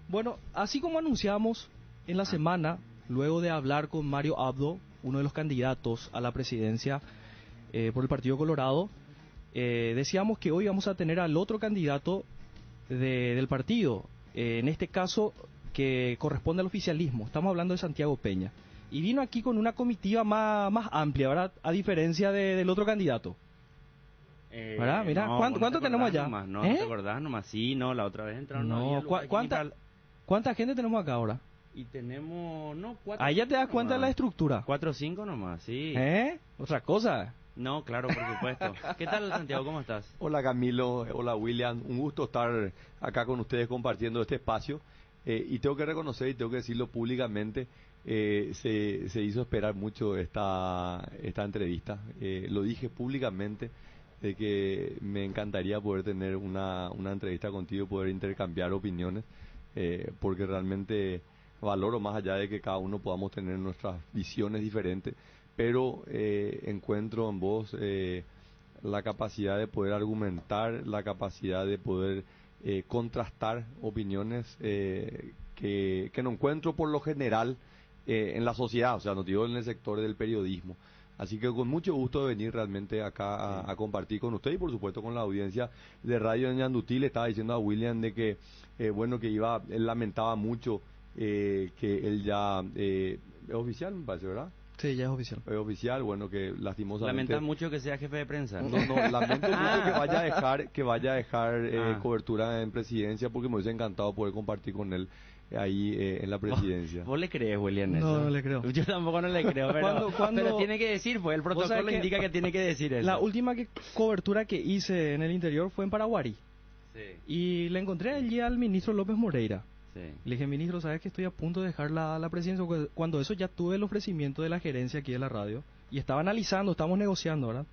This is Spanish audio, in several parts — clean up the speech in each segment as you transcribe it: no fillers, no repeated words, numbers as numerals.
Bueno, así como anunciamos en la semana, luego de hablar con Mario Abdo, uno de los candidatos a la presidencia por el Partido Colorado, decíamos que hoy vamos a tener al otro candidato del partido, en este caso que corresponde al oficialismo. Estamos hablando de Santiago Peña. Y vino aquí con una comitiva más amplia, ¿verdad? A diferencia del otro candidato. ¿Verdad? Mira, no, ¿cuánto tenemos allá? Nomás, no te acordás nomás, sí, no, la otra vez entraron. No, ¿cuánta gente tenemos acá ahora? Y tenemos, no, 4 Ahí ya te das cuenta de la estructura. 4 o 5 nomás, sí. Otra cosa. No, claro, por supuesto. ¿Qué tal, Santiago? ¿Cómo estás? Hola Camilo, hola William, un gusto estar acá con ustedes compartiendo este espacio. Y tengo que reconocer y tengo que decirlo públicamente, se hizo esperar mucho esta entrevista. Lo dije públicamente de que me encantaría poder tener una entrevista contigo, poder intercambiar opiniones, porque realmente valoro, más allá de que cada uno podamos tener nuestras visiones diferentes, pero encuentro en vos la capacidad de poder argumentar, la capacidad de poder contrastar opiniones que no encuentro por lo general en la sociedad, o sea, no digo en el sector del periodismo. Así que con mucho gusto de venir realmente acá a compartir con usted y por supuesto con la audiencia de Radio Ñandutí. Le estaba diciendo a William de que, bueno, que él lamentaba mucho que él ya, es oficial, me parece, ¿verdad? Sí, ya es oficial. Es oficial, bueno, que lastimosamente... ¿Lamenta mucho que sea jefe de prensa? No, lamento mucho que vaya a dejar cobertura en presidencia, porque me hubiese encantado poder compartir con él ahí en la presidencia. ¿Vos le crees, William, eso? No le creo. Yo tampoco no le creo, pero, pero tiene que decir, pues el protocolo indica que tiene que decir eso. La última cobertura que hice en el interior fue en Paraguarí. Sí. Y le encontré allí al ministro López Moreira. Sí. Le dije, ministro, ¿sabes que estoy a punto de dejar la presidencia? Cuando eso ya tuve el ofrecimiento de la gerencia aquí de la radio. Y estaba analizando, estábamos negociando, ¿verdad?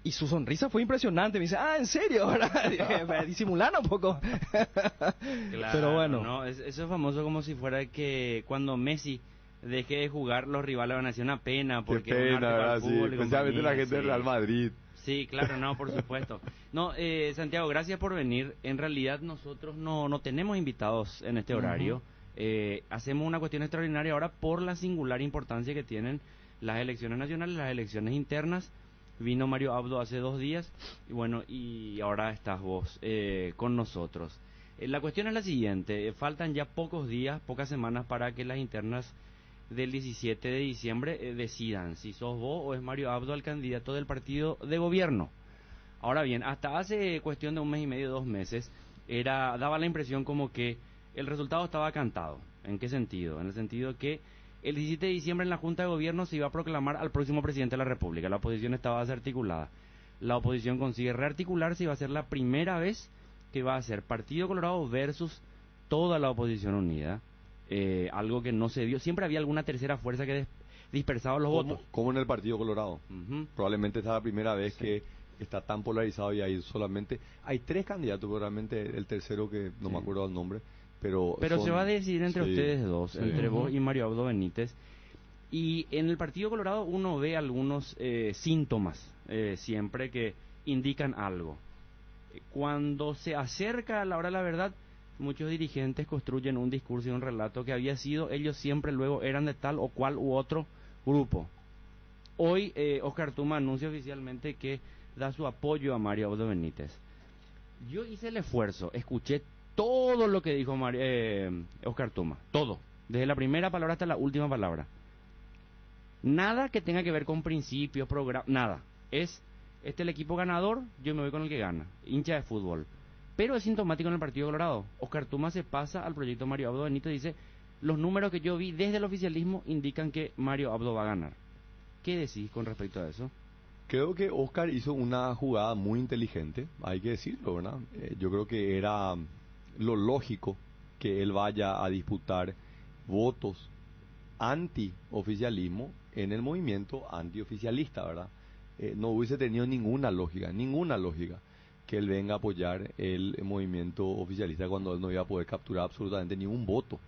Y su sonrisa fue impresionante. Me dice, ¿en serio? ¿Verdad? Dije, disimulando un poco. Claro, pero bueno. No, eso es famoso como si fuera que cuando Messi deje de jugar, los rivales van a hacer una pena. Porque qué pena, ¿verdad? Sí, especialmente la gente del Real Madrid. Sí, claro, no, por supuesto. No, Santiago, gracias por venir. En realidad nosotros no tenemos invitados en este horario. Hacemos una cuestión extraordinaria ahora por la singular importancia que tienen las elecciones nacionales, las elecciones internas. Vino Mario Abdo hace 2 días y bueno, y ahora estás vos con nosotros. La cuestión es la siguiente, faltan ya pocos días, pocas semanas para que las internas del 17 de diciembre decidan si sos vos o es Mario Abdo el candidato del partido de gobierno. Ahora bien, hasta hace cuestión de 1 mes y medio, 2 meses, daba la impresión como que el resultado estaba cantado. ¿En qué sentido? En el sentido que el 17 de diciembre en la Junta de Gobierno se iba a proclamar al próximo presidente de la República. La oposición estaba desarticulada. La oposición consigue rearticularse y va a ser la primera vez que va a ser Partido Colorado versus toda la oposición unida. Algo que no se dio. Siempre había alguna tercera fuerza que dispersaba los votos. Como en el Partido Colorado. Probablemente esta es la primera vez que está tan polarizado y hay 3 candidatos, pero realmente el tercero que no me acuerdo el nombre. Pero se va a decidir entre ustedes dos, entre vos y Mario Abdo Benítez. Y en el Partido Colorado uno ve algunos síntomas siempre que indican algo. Cuando se acerca a la hora de la verdad, muchos dirigentes construyen un discurso y un relato que había sido, ellos siempre luego eran de tal o cual u otro grupo. Hoy Oscar Tuma anuncia oficialmente que da su apoyo a Mario Abdo Benítez. Yo hice el esfuerzo, escuché todo lo que dijo Oscar Tuma, todo, desde la primera palabra hasta la última palabra. Nada que tenga que ver con principios, programa, nada. Es el equipo ganador, yo me voy con el que gana, hincha de fútbol. Pero es sintomático en el Partido Colorado. Oscar Tuma se pasa al proyecto Mario Abdo Benítez y dice, los números que yo vi desde el oficialismo indican que Mario Abdo va a ganar. ¿Qué decís con respecto a eso? Creo que Oscar hizo una jugada muy inteligente, hay que decirlo, ¿verdad? Yo creo que era lo lógico que él vaya a disputar votos anti-oficialismo en el movimiento anti-oficialista, ¿verdad? No hubiese tenido ninguna lógica que él venga a apoyar el movimiento oficialista cuando él no iba a poder capturar absolutamente ningún voto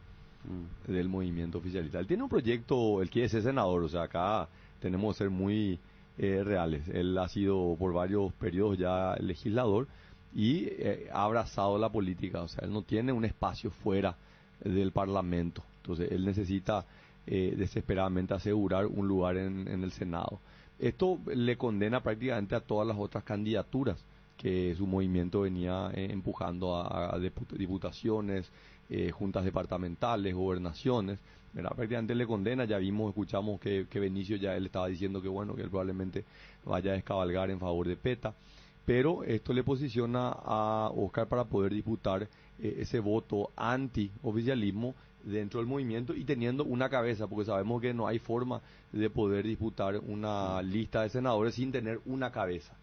del movimiento oficialista. Él tiene un proyecto, él quiere ser senador, o sea, acá tenemos que ser muy reales. Él ha sido por varios periodos ya legislador y ha abrazado la política, o sea, él no tiene un espacio fuera del Parlamento, entonces él necesita desesperadamente asegurar un lugar en el Senado. Esto le condena prácticamente a todas las otras candidaturas que su movimiento venía empujando a diputaciones, juntas departamentales, gobernaciones, ¿verdad? Prácticamente le condena. Ya vimos, escuchamos que Benicio ya él estaba diciendo que bueno, que él probablemente vaya a descabalgar en favor de Peta, pero esto le posiciona a Oscar para poder disputar ese voto anti-oficialismo dentro del movimiento y teniendo una cabeza, porque sabemos que no hay forma de poder disputar una lista de senadores sin tener una cabeza.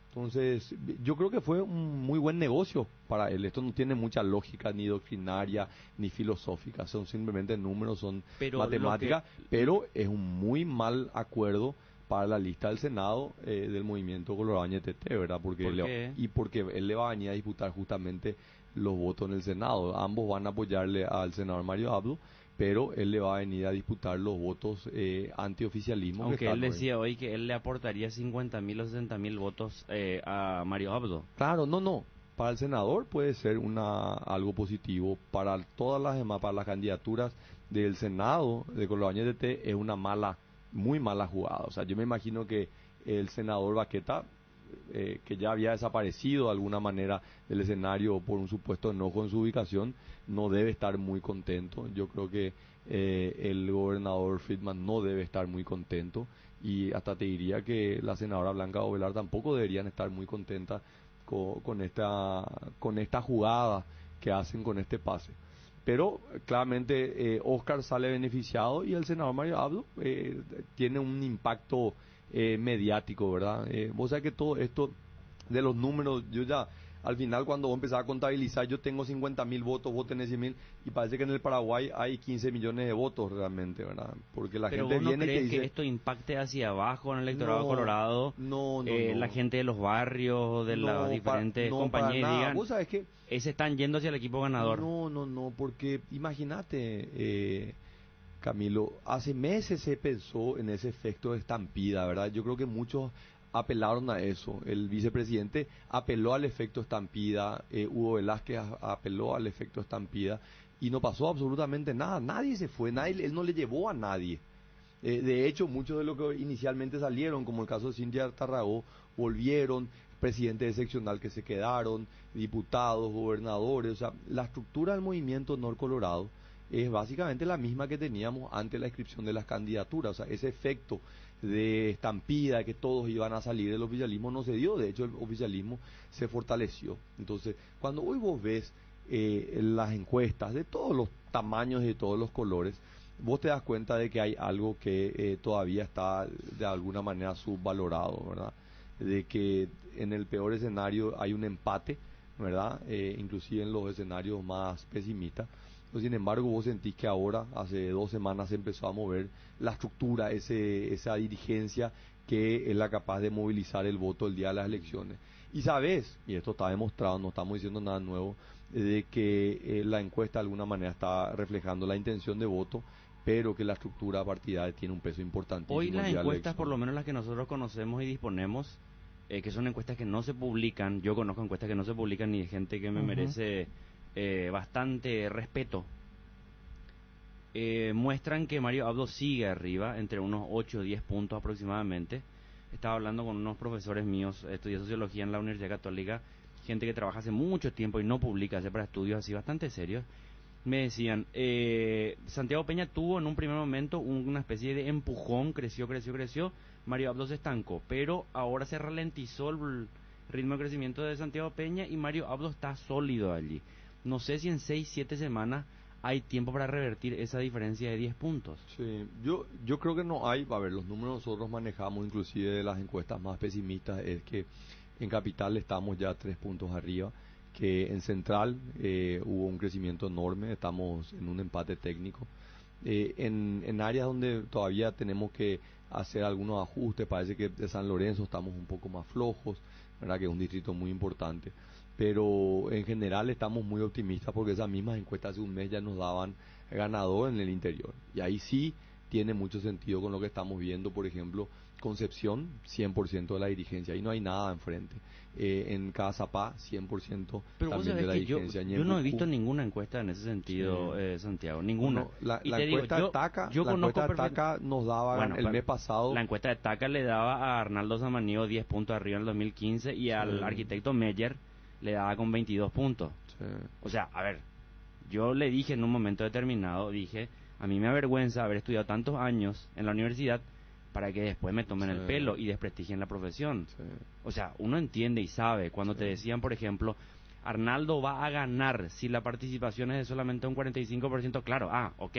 Entonces, yo creo que fue un muy buen negocio para él. Esto no tiene mucha lógica, ni doctrinaria, ni filosófica. Son simplemente números, son matemáticas, pero es un muy mal acuerdo para la lista del Senado del movimiento Colorado NTT, ¿verdad? Porque porque él le va a venir a disputar justamente los votos en el Senado. Ambos van a apoyarle al senador Mario Abdo, pero él le va a venir a disputar los votos antioficialismo. Aunque él decía hoy que él le aportaría 50.000 o 60.000 votos a Mario Abdo. Claro, no. Para el senador puede ser algo positivo. Para todas las demás, para las candidaturas del Senado de Colorado NTT es una muy mala jugada. O sea, yo me imagino que el senador Baqueta, que ya había desaparecido de alguna manera del escenario por un supuesto enojo en su ubicación, no debe estar muy contento. Yo creo que el gobernador Friedman no debe estar muy contento, y hasta te diría que la senadora Blanca Ovelar tampoco deberían estar muy contentas con esta jugada que hacen con este pase. Pero claramente Oscar sale beneficiado y el senador Mario Abdo tiene un impacto mediático, ¿verdad? Vos sabés que todo esto de los números, yo ya al final cuando vos empezás a contabilizar, yo tengo 50.000 votos, vos tenés 100.000, y parece que en el Paraguay hay 15 millones de votos realmente, ¿verdad? Porque la Pero gente vos no viene crees y dice, que esto impacte hacia abajo en el electorado no, colorado, no, la gente de los barrios, de las diferentes compañías, para nada. digan, Vos sabés que se están yendo hacia el equipo ganador? no, porque imagínate, Camilo, hace meses se pensó en ese efecto de estampida, ¿verdad? Yo creo que muchos apelaron a eso. El vicepresidente apeló al efecto estampida, Hugo Velázquez apeló al efecto estampida, y no pasó absolutamente nada. Nadie se fue, él no le llevó a nadie. De hecho, muchos de los que inicialmente salieron, como el caso de Cintia Tarragó, volvieron, presidentes de seccional que se quedaron, diputados, gobernadores. O sea, la estructura del movimiento Nor Colorado es básicamente la misma que teníamos antes de la inscripción de las candidaturas. O sea, ese efecto de estampida, de que todos iban a salir del oficialismo, no se dio. De hecho, el oficialismo se fortaleció. Entonces, cuando hoy vos ves las encuestas de todos los tamaños y de todos los colores, vos te das cuenta de que hay algo que todavía está de alguna manera subvalorado, ¿verdad? De que en el peor escenario hay un empate, ¿verdad? Inclusive en los escenarios más pesimistas. Pero sin embargo, vos sentís que ahora, hace 2 semanas, se empezó a mover la estructura, esa dirigencia que es la capaz de movilizar el voto el día de las elecciones. Y sabes, y esto está demostrado, no estamos diciendo nada nuevo, de que la encuesta de alguna manera está reflejando la intención de voto, pero que la estructura partidaria tiene un peso importantísimo. Hoy las encuestas, por lo menos las que nosotros conocemos y disponemos, que son encuestas que no se publican, yo conozco encuestas que no se publican y de gente que me merece bastante respeto, muestran que Mario Abdo sigue arriba, entre unos 8 o 10 puntos aproximadamente. Estaba hablando con unos profesores míos, estudié sociología en la Universidad Católica, gente que trabaja hace mucho tiempo y no publica, hace para estudios así bastante serios. Me decían, Santiago Peña tuvo en un primer momento una especie de empujón, creció, Mario Abdo se estancó, pero ahora se ralentizó el ritmo de crecimiento de Santiago Peña y Mario Abdo está sólido allí. No sé si en 6-7 semanas hay tiempo para revertir esa diferencia de 10 puntos. Sí, yo creo que no hay. A ver, los números nosotros manejamos, inclusive de las encuestas más pesimistas, es que en Capital estamos ya 3 puntos arriba, que en Central hubo un crecimiento enorme, estamos en un empate técnico. En áreas donde todavía tenemos que hacer algunos ajustes, parece que de San Lorenzo estamos un poco más flojos, ¿verdad? Que es un distrito muy importante, pero en general estamos muy optimistas porque esas mismas encuestas hace un mes ya nos daban ganador en el interior, y ahí sí tiene mucho sentido con lo que estamos viendo, por ejemplo, Concepción, 100% de la dirigencia, y no hay nada enfrente. En Cazapá, 100% Pero vos también de sabés la que dirigencia. yo no he Ñembucú, visto ninguna encuesta en ese sentido, Santiago, ninguna. uno, la, Y la te digo, encuesta de TACA, yo la conozco encuesta de TACA nos daban Bueno, el mes pasado. la encuesta de TACA le daba a Arnaldo Samaniego 10 puntos arriba en el 2015 y al arquitecto Meyer le daba con 22 puntos. Sí. O sea, a ver, yo le dije en un momento determinado, dije, a mí me avergüenza haber estudiado tantos años en la universidad para que después me tomen el pelo y desprestigien la profesión. Sí. O sea, uno entiende y sabe, cuando te decían, por ejemplo, Arnaldo va a ganar si la participación es de solamente un 45%, claro, ok,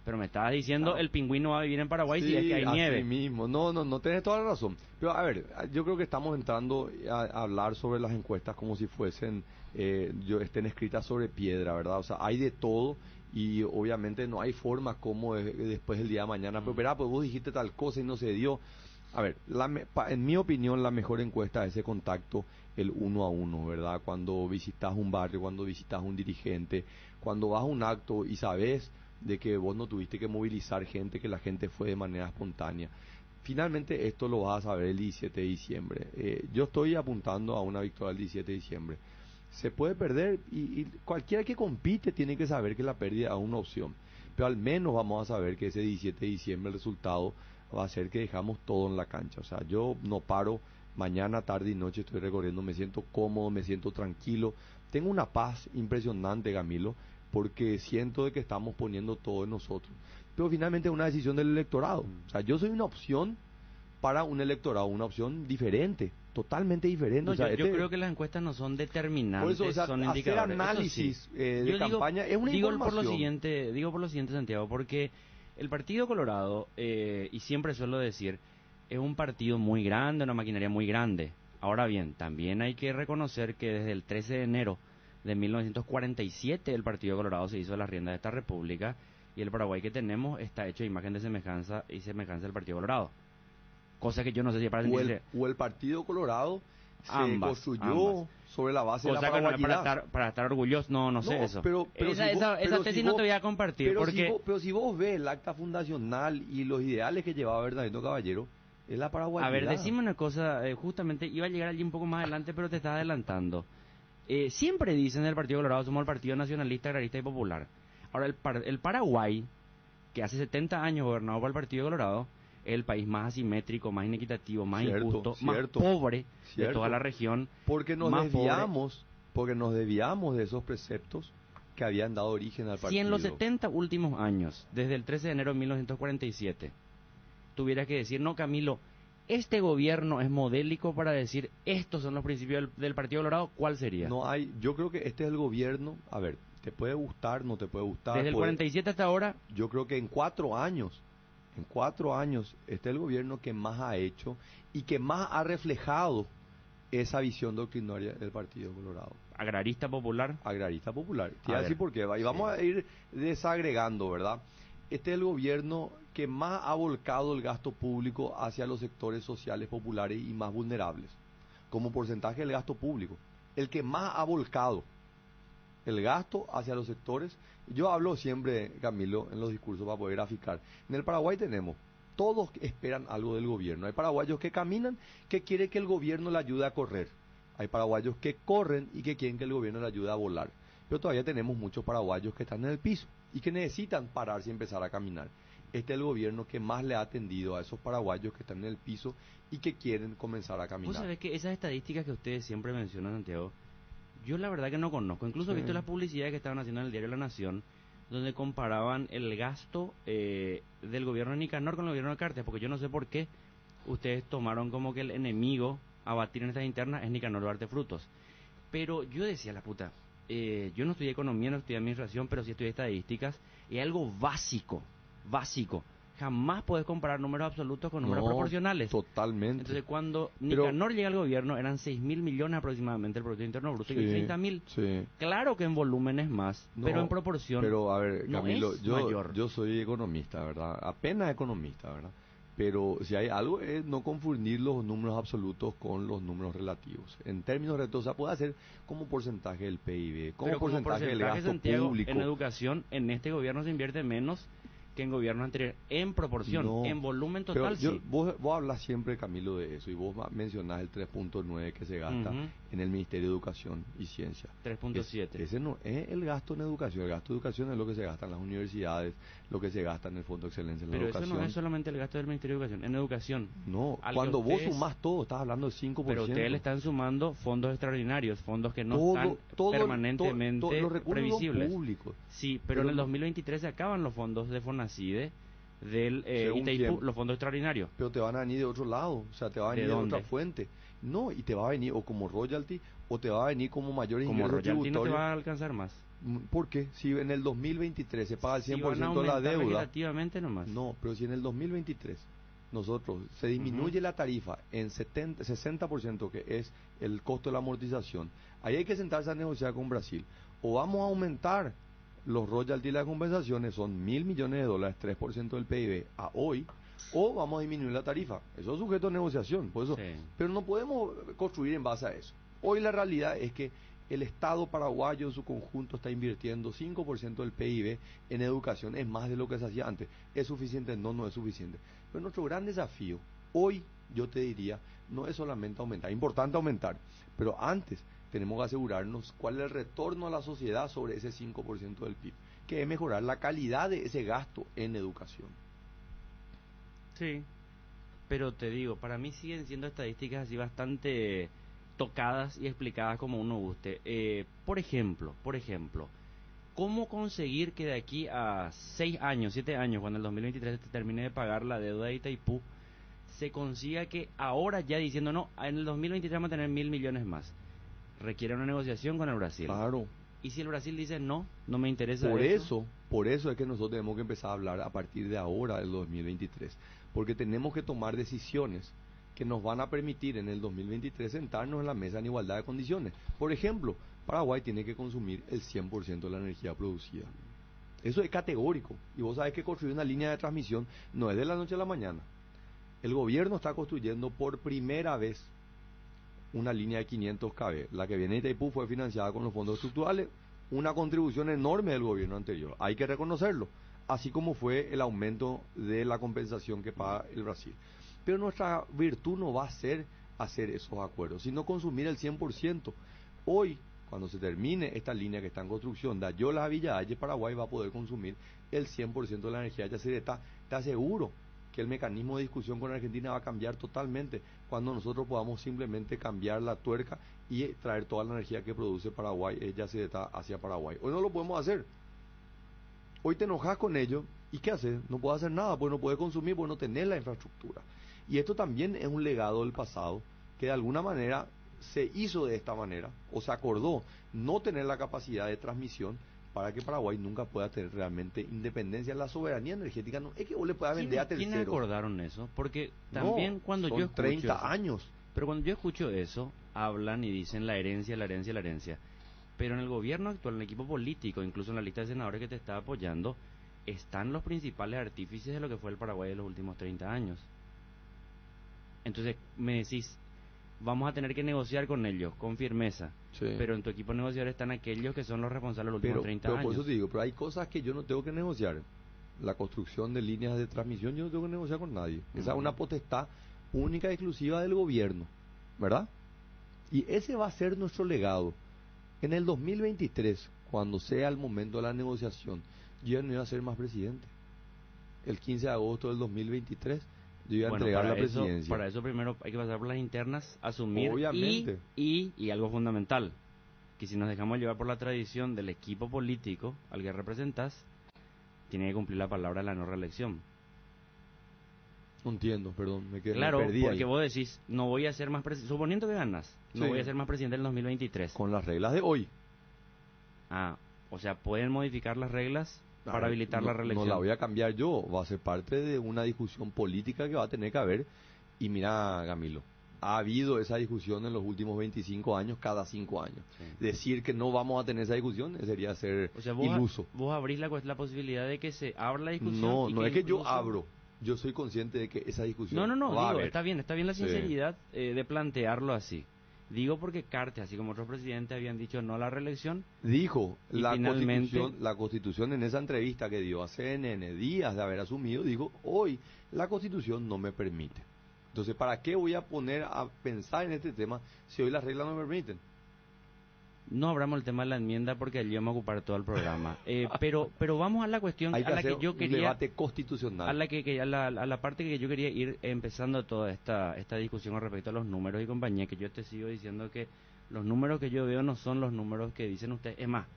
pero me estabas diciendo el pingüino va a vivir en Paraguay si es que hay nieve. Así mismo, no tenés toda la razón. Pero a ver, yo creo que estamos entrando a hablar sobre las encuestas como si fuesen, estén escritas sobre piedra, ¿verdad? O sea, hay de todo y obviamente no hay forma como después del día de mañana, pero verá, pues vos dijiste tal cosa y no se dio. A ver, en mi opinión la mejor encuesta es ese contacto, el 1 a 1, ¿verdad? Cuando visitas un barrio, cuando visitas un dirigente, cuando vas a un acto y sabes de que vos no tuviste que movilizar gente, que la gente fue de manera espontánea. Finalmente esto lo vas a saber el 17 de diciembre. Yo estoy apuntando a una victoria el 17 de diciembre. Se puede perder y cualquiera que compite tiene que saber que la pérdida es una opción. Pero al menos vamos a saber que ese 17 de diciembre el resultado va a ser que dejamos todo en la cancha. O sea, yo no paro, mañana, tarde y noche estoy recorriendo, me siento cómodo, me siento tranquilo. Tengo una paz impresionante, Camilo, porque siento de que estamos poniendo todo en nosotros. Pero finalmente es una decisión del electorado. O sea, yo soy una opción para un electorado, una opción diferente, totalmente diferente. No, o sea, yo creo que las encuestas no son determinantes, por eso, o sea, son hacer indicadores. análisis Sí. de campaña es una digo información. digo por lo siguiente, Santiago, porque el Partido Colorado, y siempre suelo decir, es un partido muy grande, una maquinaria muy grande. Ahora bien, también hay que reconocer que desde el 13 de enero de 1947 el Partido Colorado se hizo las riendas de esta república y el Paraguay que tenemos está hecho de imagen de semejanza y semejanza del Partido Colorado. Cosa que yo no sé si para sentirse... O el Partido Colorado se ambas construyó sobre la base de la paraguayidad. Para estar orgulloso, no sé eso. Pero esa tesis no te voy a compartir. Pero si vos ves el acta fundacional y los ideales que llevaba Bernardino Caballero, es la paraguayidad. A ver, decime una cosa, justamente iba a llegar allí un poco más adelante, pero te estás adelantando. Siempre dicen en el Partido Colorado, somos el Partido Nacionalista, Agrarista y Popular. Ahora, el Paraguay, que hace 70 años gobernado por el Partido Colorado, es el país más asimétrico, más inequitativo, más injusto, más pobre de toda la región. Porque nos desviamos de esos preceptos que habían dado origen al partido. Si en los 70 últimos años, desde el 13 de enero de 1947, tuvieras que decir, no, Camilo, este gobierno es modélico para decir, estos son los principios del Partido Colorado, ¿cuál sería? Yo creo que este es el gobierno, a ver, te puede gustar, no te puede gustar. Desde el 47 hasta ahora. Yo creo que en 4 años, este es el gobierno que más ha hecho y que más ha reflejado esa visión doctrinaria del Partido Colorado. Agrarista popular. Agrarista popular. Te voy a decir por qué. Y vamos a ir desagregando, ¿verdad? Este es el gobierno que más ha volcado el gasto público hacia los sectores sociales populares y más vulnerables, como porcentaje del gasto público. El que más ha volcado el gasto hacia los sectores. Yo hablo siempre, Camilo, en los discursos para poder graficar. En el Paraguay todos esperan algo del gobierno. Hay paraguayos que caminan, que quieren que el gobierno le ayude a correr. Hay paraguayos que corren y que quieren que el gobierno le ayude a volar. Pero todavía tenemos muchos paraguayos que están en el piso y que necesitan pararse y empezar a caminar. Este es el gobierno que más le ha atendido a esos paraguayos que están en el piso y que quieren comenzar a caminar. Vos sabés que esas estadísticas que ustedes siempre mencionan, Santiago, yo la verdad que no conozco. Incluso he visto las publicidades que estaban haciendo en el diario La Nación, donde comparaban el gasto del gobierno de Nicanor con el gobierno de Cartes, porque yo no sé por qué ustedes tomaron como que el enemigo a batir en estas internas es Nicanor Duarte Frutos. Pero yo decía, la puta, yo no estudié economía, no estudié administración, pero sí estudié estadísticas, y algo básico. Jamás puedes comparar números absolutos con números proporcionales. Totalmente. Entonces, cuando Nicanor llega al gobierno, eran 6.000 millones aproximadamente el Producto Interno Bruto, y 30.000. Sí. Claro que en volumen es más, pero en proporción. Pero, a ver, Camilo, no es mayor. yo soy economista, ¿verdad? Apenas economista, ¿verdad? Pero si hay algo es no confundir los números absolutos con los números relativos. En términos relativos, o sea, puede hacer como porcentaje del PIB, como porcentaje del gasto Santiago, público. En educación, en este gobierno se invierte menos que en gobiernos anteriores, en proporción, No, en volumen pero total, sí. vos hablas siempre, Camilo, de eso, y vos mencionás el 3.9 que se gasta Ujú. en el Ministerio de Educación y Ciencia. 3.7. Ese no es el gasto en educación. El gasto de educación es lo que se gasta en las universidades, lo que se gasta en el Fondo de Excelencia en la Pero educación. eso no es solamente el gasto del Ministerio de Educación. En educación, No, al que cuando vos ustedes- sumás todo, estás hablando del 5%. pero ustedes le están sumando fondos extraordinarios, fondos que no todo, están permanentemente los recursos previsibles. públicos. Sí, pero en el 2023 se acaban los fondos de FONACIDE, del ¿Según Itaipú, quién? los fondos extraordinarios. Pero te van a venir de otro lado, o sea, te va a ¿De venir de dónde? otra fuente. No, y te va a venir o como royalty o te va a venir como mayores Como ingresos royalty no te tributorios. va a alcanzar más. ¿Por qué? Si en el 2023 se paga el Si 100% van a de la aumentar deuda. legislativamente nomás. No, pero si en el 2023 nosotros se disminuye la tarifa en 60%, que es el costo de la amortización, ahí hay que sentarse a negociar con Brasil. O vamos a aumentar los royalties y las compensaciones, son $1.000 millones, 3% del PIB a hoy, o vamos a disminuir la tarifa. Eso es sujeto a negociación, por eso. Sí. Pero no podemos construir en base a eso. Hoy la realidad es que el Estado paraguayo en su conjunto está invirtiendo 5% del PIB en educación, es más de lo que se hacía antes. ¿Es suficiente? No, no es suficiente. Pero nuestro gran desafío, hoy yo te diría, no es solamente aumentar, es importante aumentar, pero antes tenemos que asegurarnos cuál es el retorno a la sociedad sobre ese 5% del PIB, que es mejorar la calidad de ese gasto en educación. Sí, pero te digo, para mí siguen siendo estadísticas así bastante tocadas y explicadas como uno guste. Por ejemplo, ¿cómo conseguir que de aquí a 6 años, 7 años, cuando el 2023 se termine de pagar la deuda de Itaipú, se consiga que ahora ya diciendo, no, en el 2023 vamos a tener 1.000 millones más? Requiere una negociación con el Brasil. Claro. Y si el Brasil dice, no, no me interesa Por eso es que nosotros tenemos que empezar a hablar a partir de ahora del 2023, porque tenemos que tomar decisiones que nos van a permitir en el 2023 sentarnos en la mesa en igualdad de condiciones. Por ejemplo, Paraguay tiene que consumir el 100% de la energía producida. Eso es categórico. Y vos sabés que construir una línea de transmisión no es de la noche a la mañana. El gobierno está construyendo por primera vez una línea de 500 kV. La que viene de Itaipú fue financiada con los fondos estructurales, una contribución enorme del gobierno anterior, hay que reconocerlo, así como fue el aumento de la compensación que paga el Brasil. Pero nuestra virtud no va a ser hacer esos acuerdos, sino consumir el 100%. Hoy, cuando se termine esta línea que está en construcción de Ayolas a Villa Valle, Paraguay va a poder consumir el 100% de la energía de Yacyretá. Te aseguro que el mecanismo de discusión con Argentina va a cambiar totalmente cuando nosotros podamos simplemente cambiar la tuerca y traer toda la energía que produce Paraguay, Yacyretá, hacia Paraguay. Hoy no lo podemos hacer. Hoy te enojas con ellos y ¿qué haces? No puedes hacer nada, pues no puedes consumir, pues no tenés la infraestructura. Y esto también es un legado del pasado que de alguna manera se hizo de esta manera o se acordó no tener la capacidad de transmisión para que Paraguay nunca pueda tener realmente independencia. La soberanía energética no es que vos le puedas vender a terceros. ¿Quiénes acordaron eso? Porque también No, cuando son yo escucho 30 eso, años. pero cuando yo escucho eso, hablan y dicen la herencia, la herencia, la herencia. Pero en el gobierno actual, en el equipo político, incluso en la lista de senadores que te está apoyando, están los principales artífices de lo que fue el Paraguay de los últimos 30 años. Entonces me decís, vamos a tener que negociar con ellos, con firmeza. Sí. Pero en tu equipo negociador están aquellos que son los responsables de los últimos 30 pero años. por eso te digo, pero hay cosas que yo no tengo que negociar. La construcción de líneas de transmisión yo no tengo que negociar con nadie. Esa es una potestad única y exclusiva del gobierno, ¿verdad? Y ese va a ser nuestro legado. En el 2023, cuando sea el momento de la negociación, yo ya no iba a ser más presidente. El 15 de agosto del 2023 yo iba a entregar la presidencia. Para eso primero hay que pasar por las internas, asumir. Obviamente. Y algo fundamental, que si nos dejamos llevar por la tradición del equipo político al que representas, tiene que cumplir la palabra de la no reelección. No entiendo, perdón, me Claro, perdí porque ahí. vos decís, no voy a ser más presidente, suponiendo que ganas, no Sí. voy a ser más presidente en el 2023. Con las reglas de hoy. O sea, pueden modificar las reglas para habilitar la reelección. No la voy a cambiar yo, va a ser parte de una discusión política que va a tener que haber. Y mira, Camilo, ha habido esa discusión en los últimos 25 años, cada 5 años. Sí. Decir que no vamos a tener esa discusión sería ser O sea, iluso. vos abrís la posibilidad de que se abra la discusión. No, y no es que yo incluso- abro, yo soy consciente de que esa discusión No, va a digo, haber. está bien la Sí. sinceridad de plantearlo así. Digo porque Cartes, así como otros presidentes, habían dicho no a la reelección. Dijo Y la finalmente- Constitución, la Constitución en esa entrevista que dio a CNN días de haber asumido, dijo, hoy la Constitución no me permite. Entonces, ¿para qué voy a poner a pensar en este tema si hoy las reglas no me permiten? No abramos el tema de la enmienda porque allí vamos a ocupar todo el programa. Pero vamos a la cuestión Hay que a la hacer que yo un quería, debate constitucional. a la parte que yo quería ir empezando toda esta discusión con respecto a los números y compañía, que yo te sigo diciendo que los números que yo veo no son los números que dicen ustedes. Es más,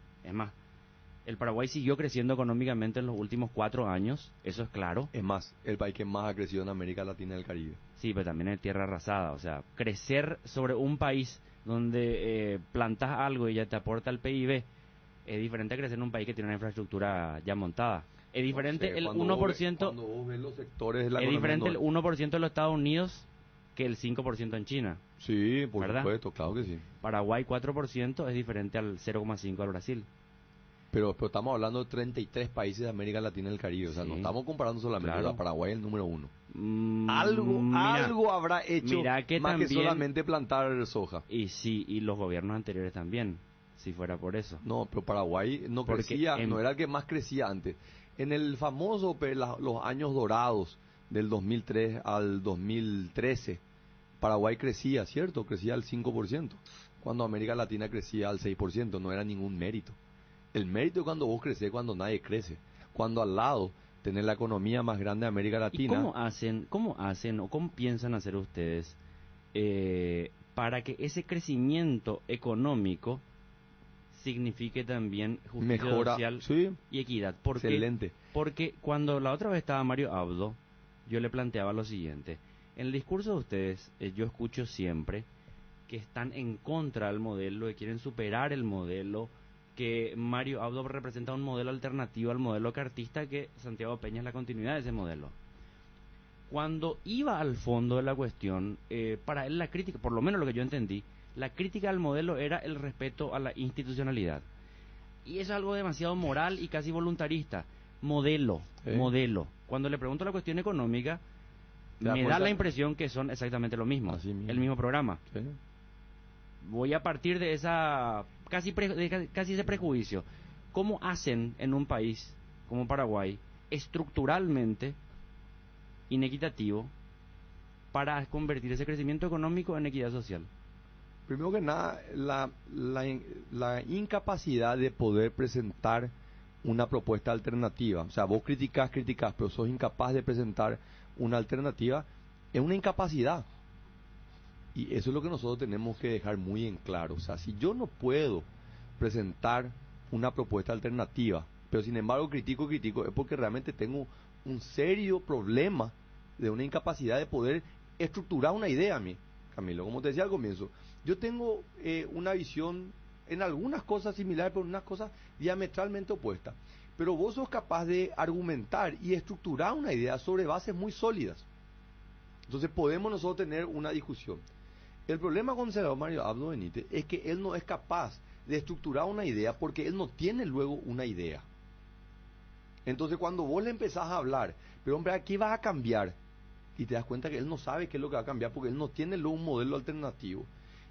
el Paraguay siguió creciendo económicamente en los últimos 4 años, eso es claro. Es más, el país que más ha crecido en América Latina y el Caribe. Sí, pero también en tierra arrasada, o sea, crecer sobre un país donde plantas algo y ya te aporta el PIB es diferente a crecer en un país que tiene una infraestructura ya montada. Es diferente No sé, el cuando 1%, cuando vos ves los sectores de la es economía diferente el no- 1% de los Estados Unidos que el 5% en China. Sí, por ¿verdad? supuesto, claro que sí. Paraguay 4% es diferente al 0,5 al Brasil. Pero estamos hablando de 33 países de América Latina y el Caribe. O sea, no Sí, estamos comparando solamente. claro. O sea, Paraguay es el número 1. Mira, Algo habrá hecho mira que más que también- solamente plantar soja. Y sí, y los gobiernos anteriores también, si fuera por eso. No, pero Paraguay no Porque crecía, en- no era el que más crecía antes. En el famoso, los años dorados del 2003 al 2013, Paraguay crecía, ¿cierto? Crecía al 5%, cuando América Latina crecía al 6%, no era ningún mérito. El mérito es cuando vos creces, cuando nadie crece. Cuando al lado tenés la economía más grande de América ¿Y Latina. cómo hacen o cómo piensan hacer ustedes para que ese crecimiento económico signifique también justicia Mejora, social sí, y equidad? Porque, excelente. porque cuando la otra vez estaba Mario Abdo, yo le planteaba lo siguiente. En el discurso de ustedes, yo escucho siempre que están en contra del modelo, que quieren superar el modelo, que Mario Abdo representa un modelo alternativo al modelo cartista, que Santiago Peña es la continuidad de ese modelo. Cuando iba al fondo de la cuestión, para él la crítica, por lo menos lo que yo entendí, la crítica al modelo era el respeto a la institucionalidad. Y eso es algo demasiado moral y casi voluntarista. Modelo. Cuando le pregunto la cuestión económica, ¿Te das me da cuenta? la impresión que son exactamente lo mismo, Así mismo. el mismo programa. Sí. Voy a partir de esa casi ese prejuicio. ¿Cómo hacen en un país como Paraguay estructuralmente inequitativo para convertir ese crecimiento económico en equidad social? Primero que nada, la incapacidad de poder presentar una propuesta alternativa. O sea, vos criticás, pero sos incapaz de presentar una alternativa, es una incapacidad. Y eso es lo que nosotros tenemos que dejar muy en claro. O sea, si yo no puedo presentar una propuesta alternativa, pero sin embargo critico, es porque realmente tengo un serio problema de una incapacidad de poder estructurar una idea a mí. Camilo, como te decía al comienzo, yo tengo una visión en algunas cosas similares, pero en unas cosas diametralmente opuestas. Pero vos sos capaz de argumentar y estructurar una idea sobre bases muy sólidas. Entonces podemos nosotros tener una discusión. El problema con el senador Mario Abdo Benítez es que él no es capaz de estructurar una idea porque él no tiene luego una idea. Entonces cuando vos le empezás a hablar, pero hombre, ¿qué vas a cambiar? Y te das cuenta que él no sabe qué es lo que va a cambiar porque él no tiene luego un modelo alternativo.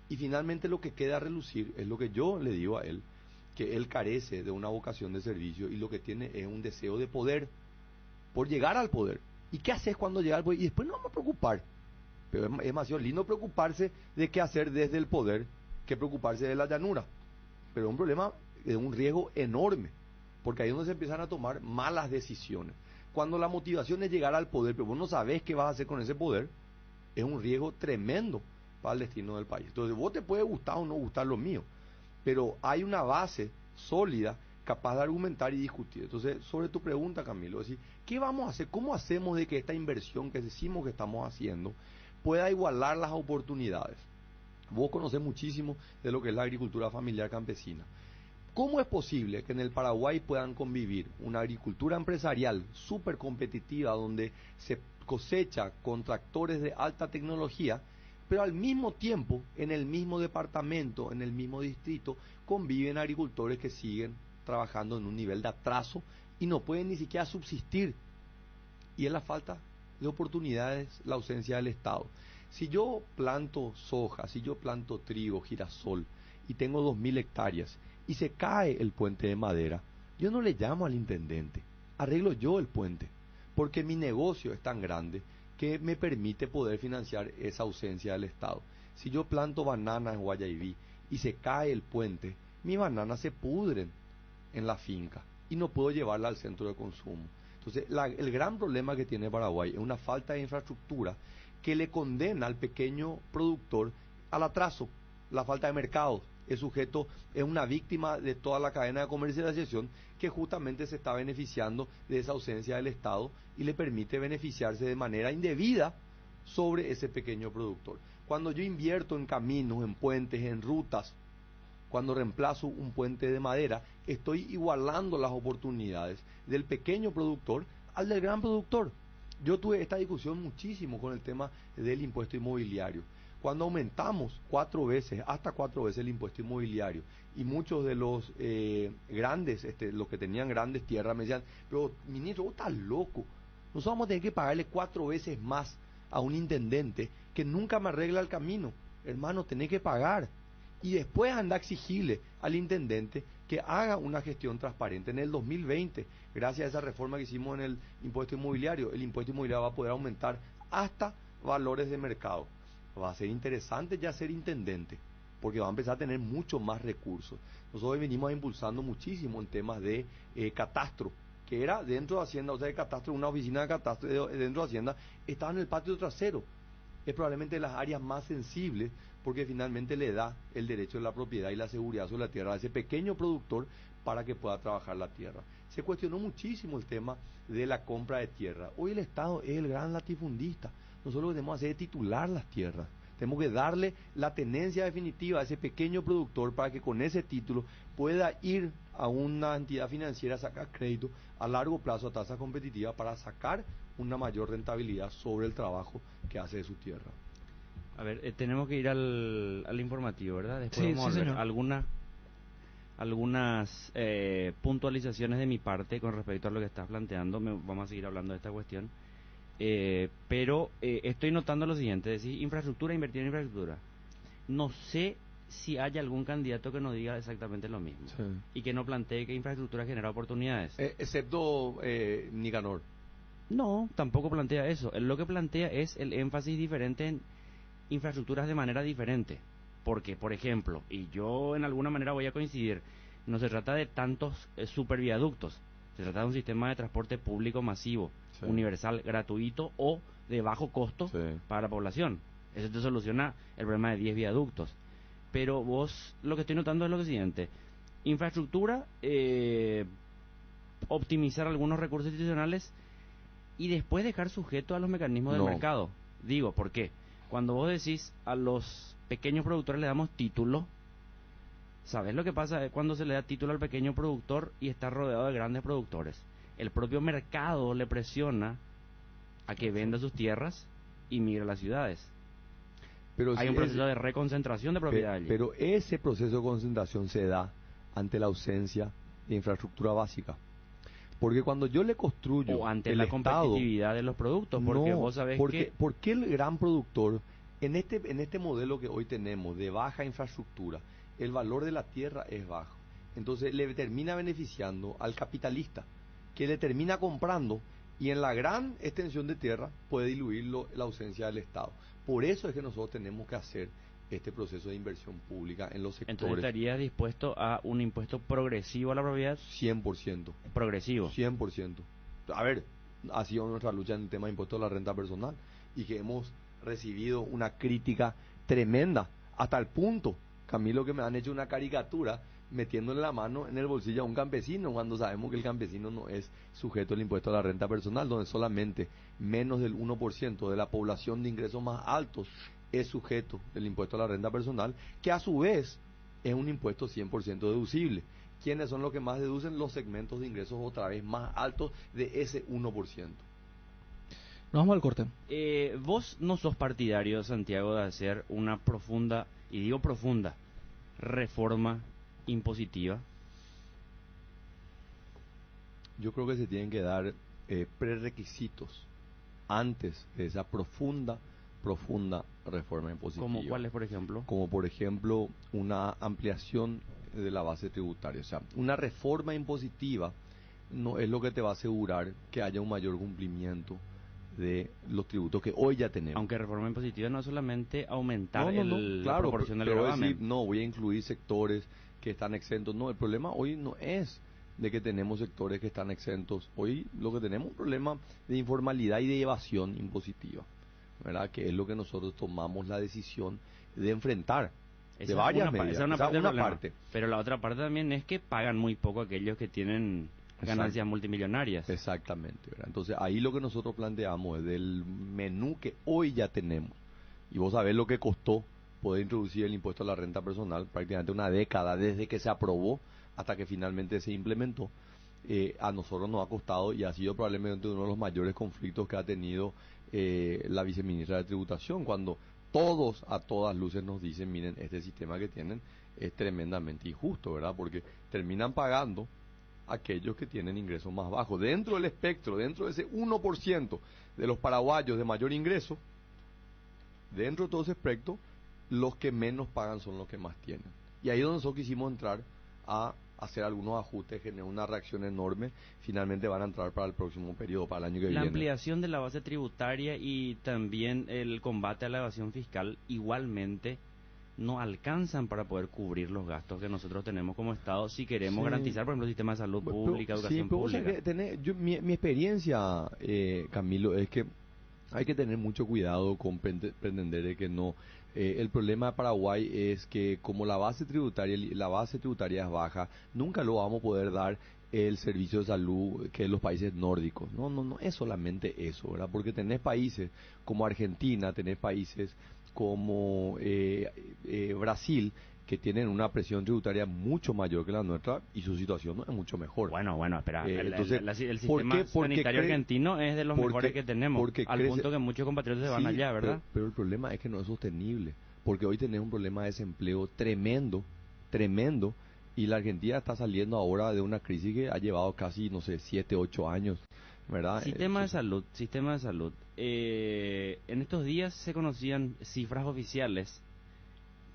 Y finalmente lo que queda a relucir es lo que yo le digo a él, que él carece de una vocación de servicio y lo que tiene es un deseo de poder, por llegar al poder. ¿Y qué haces cuando llega al poder? Y después no vamos a preocupar. Pero es demasiado lindo preocuparse de qué hacer desde el poder que preocuparse de la llanura. Pero es un problema, es un riesgo enorme, porque ahí es donde se empiezan a tomar malas decisiones. Cuando la motivación es llegar al poder, pero vos no sabés qué vas a hacer con ese poder, es un riesgo tremendo para el destino del país. Entonces vos te puede gustar o no gustar lo mío, pero hay una base sólida capaz de argumentar y discutir. Entonces, sobre tu pregunta, Camilo, es decir, ¿qué vamos a hacer? ¿Cómo hacemos de que esta inversión que decimos que estamos haciendo pueda igualar las oportunidades? Vos conocés muchísimo de lo que es la agricultura familiar campesina. ¿Cómo es posible que en el Paraguay puedan convivir una agricultura empresarial súper competitiva donde se cosecha con tractores de alta tecnología, pero al mismo tiempo, en el mismo departamento, en el mismo distrito, conviven agricultores que siguen trabajando en un nivel de atraso y no pueden ni siquiera subsistir? Y es la falta de oportunidades, la ausencia del Estado. Si yo planto soja, si yo planto trigo, girasol, y tengo 2.000 hectáreas, y se cae el puente de madera, yo no le llamo al intendente, arreglo yo el puente, porque mi negocio es tan grande que me permite poder financiar esa ausencia del Estado. Si yo planto bananas en Guayaibí y se cae el puente, mis bananas se pudren en la finca y no puedo llevarla al centro de consumo. Entonces, el gran problema que tiene Paraguay es una falta de infraestructura que le condena al pequeño productor al atraso, la falta de mercados. El sujeto es una víctima de toda la cadena de comercialización que justamente se está beneficiando de esa ausencia del Estado y le permite beneficiarse de manera indebida sobre ese pequeño productor. Cuando yo invierto en caminos, en puentes, en rutas, cuando reemplazo un puente de madera, estoy igualando las oportunidades del pequeño productor al del gran productor. Yo tuve esta discusión muchísimo con el tema del impuesto inmobiliario. Cuando aumentamos 4 veces, hasta 4 veces el impuesto inmobiliario, y muchos de los grandes, los que tenían grandes tierras, me decían, pero ministro, vos estás loco, nosotros vamos a tener que pagarle 4 veces más a un intendente que nunca me arregla el camino. Hermano, tenés que pagar. Y después anda a exigirle al intendente que haga una gestión transparente. En el 2020, gracias a esa reforma que hicimos en el impuesto inmobiliario, el impuesto inmobiliario va a poder aumentar hasta valores de mercado. Va a ser interesante ya ser intendente, porque va a empezar a tener mucho más recursos. Nosotros venimos impulsando muchísimo en temas de catastro, que era dentro de Hacienda, o sea, de catastro, una oficina de catastro dentro de Hacienda, estaba en el patio trasero. Es probablemente de las áreas más sensibles, porque finalmente le da el derecho de la propiedad y la seguridad sobre la tierra a ese pequeño productor para que pueda trabajar la tierra. Se cuestionó muchísimo el tema de la compra de tierra. Hoy el Estado es el gran latifundista. Nosotros lo que tenemos que hacer es titular las tierras. Tenemos que darle la tenencia definitiva a ese pequeño productor para que con ese título pueda ir a una entidad financiera a sacar crédito a largo plazo a tasa competitiva para sacar una mayor rentabilidad sobre el trabajo que hace de su tierra. A ver, tenemos que ir al informativo, ¿verdad? Después Sí, vamos sí, a ver señor. algunas puntualizaciones de mi parte con respecto a lo que estás planteando. Vamos a seguir hablando de esta cuestión. Pero estoy notando lo siguiente, decir infraestructura, invertir en infraestructura. No sé si hay algún candidato que nos diga exactamente lo mismo, Sí. y que no plantee que infraestructura genera oportunidades. Excepto Nicanor. No, tampoco plantea eso. Él lo que plantea es el énfasis diferente en infraestructuras de manera diferente. Porque, por ejemplo, y yo en alguna manera voy a coincidir, no se trata de tantos superviaductos, se trata de un sistema de transporte público masivo, Sí. universal, gratuito o de bajo costo Sí. para la población. Eso te soluciona el problema de 10 viaductos. Pero vos, lo que estoy notando es lo siguiente: infraestructura, optimizar algunos recursos institucionales y después dejar sujeto a los mecanismos del No. mercado. Digo, ¿por qué? Cuando vos decís a los pequeños productores le damos título, ¿sabes lo que pasa cuando se le da título al pequeño productor y está rodeado de grandes productores? El propio mercado le presiona a que venda sus tierras y migre a las ciudades. Pero Hay si un proceso de reconcentración de propiedad allí. Pero ese proceso de concentración se da ante la ausencia de infraestructura básica. Porque cuando yo le construyo O ante el la Estado, competitividad de los productos, porque no, vos sabés que... ¿por qué el gran productor, en este modelo que hoy tenemos de baja infraestructura, el valor de la tierra es bajo? Entonces le termina beneficiando al capitalista, que le termina comprando y en la gran extensión de tierra puede diluir la ausencia del Estado. Por eso es que nosotros tenemos que hacer este proceso de inversión pública en los Entonces sectores. estarías dispuesto a un impuesto progresivo a la propiedad. 100%. Progresivo. 100%. A ver, ha sido nuestra lucha en el tema de impuesto a la renta personal y que hemos recibido una crítica tremenda, hasta el punto, Camilo, que me han hecho una caricatura metiéndole la mano en el bolsillo a un campesino, cuando sabemos que el campesino no es sujeto al impuesto a la renta personal, donde solamente menos del 1% de la población de ingresos más altos es sujeto del impuesto a la renta personal, que a su vez es un impuesto 100% deducible. ¿Quiénes son los que más deducen? Los segmentos de ingresos otra vez más altos de ese 1%. Nos vamos al corte. Vos no sos partidario, Santiago, de hacer una profunda, y digo profunda, reforma impositiva. Yo creo que se tienen que dar prerequisitos antes de esa profunda profunda reforma impositiva. ¿Como cuáles, por ejemplo? Como por ejemplo una ampliación de la base tributaria. O sea, una reforma impositiva no es lo que te va a asegurar que haya un mayor cumplimiento de los tributos que hoy ya tenemos. Aunque reforma impositiva no es solamente aumentar claro, la proporción del pero gravamen. decir, no, voy a incluir sectores que están exentos. No, el problema hoy no es de que tenemos sectores que están exentos. Hoy lo que tenemos es un problema de informalidad y de evasión impositiva, ¿verdad? Que es lo que nosotros tomamos la decisión de enfrentar. De varias medidas. Esa es una Esa parte del problema. parte. Pero la otra parte también es que pagan muy poco aquellos que tienen ganancias multimillonarias. Exactamente, ¿verdad? Entonces ahí lo que nosotros planteamos es del menú que hoy ya tenemos. Y vos sabés lo que costó poder introducir el impuesto a la renta personal, prácticamente una década desde que se aprobó hasta que finalmente se implementó. A nosotros nos ha costado y ha sido probablemente uno de los mayores conflictos que ha tenido la viceministra de Tributación, cuando todos a todas luces nos dicen, miren, este sistema que tienen es tremendamente injusto, ¿verdad? Porque terminan pagando aquellos que tienen ingresos más bajos. Dentro del espectro, dentro de ese 1% de los paraguayos de mayor ingreso, dentro de todo ese espectro, los que menos pagan son los que más tienen. Y ahí es donde nosotros quisimos entrar a hacer algunos ajustes, generar una reacción enorme. Finalmente van a entrar para el próximo periodo, para el año que viene. La ampliación de la base tributaria y también el combate a la evasión fiscal igualmente no alcanzan para poder cubrir los gastos que nosotros tenemos como Estado si queremos garantizar, por ejemplo, el sistema de salud pública, educación pública. Mi experiencia, Camilo, es que hay que tener mucho cuidado con pretender de que no. El problema de Paraguay es que como la base tributaria es baja, nunca lo vamos a poder dar el servicio de salud que los países nórdicos. No es solamente eso, ¿verdad? Porque tenés países como Argentina, tenés países como Brasil, que tienen una presión tributaria mucho mayor que la nuestra y su situación no es mucho mejor. Bueno, espera, entonces, el sistema sanitario argentino es de los mejores que tenemos, al punto que muchos compatriotas se van allá, ¿verdad? Pero el problema es que no es sostenible, porque hoy tenemos un problema de desempleo tremendo, y la Argentina está saliendo ahora de una crisis que ha llevado casi, 7, 8 años, ¿verdad? Sistema de salud. En estos días se conocían cifras oficiales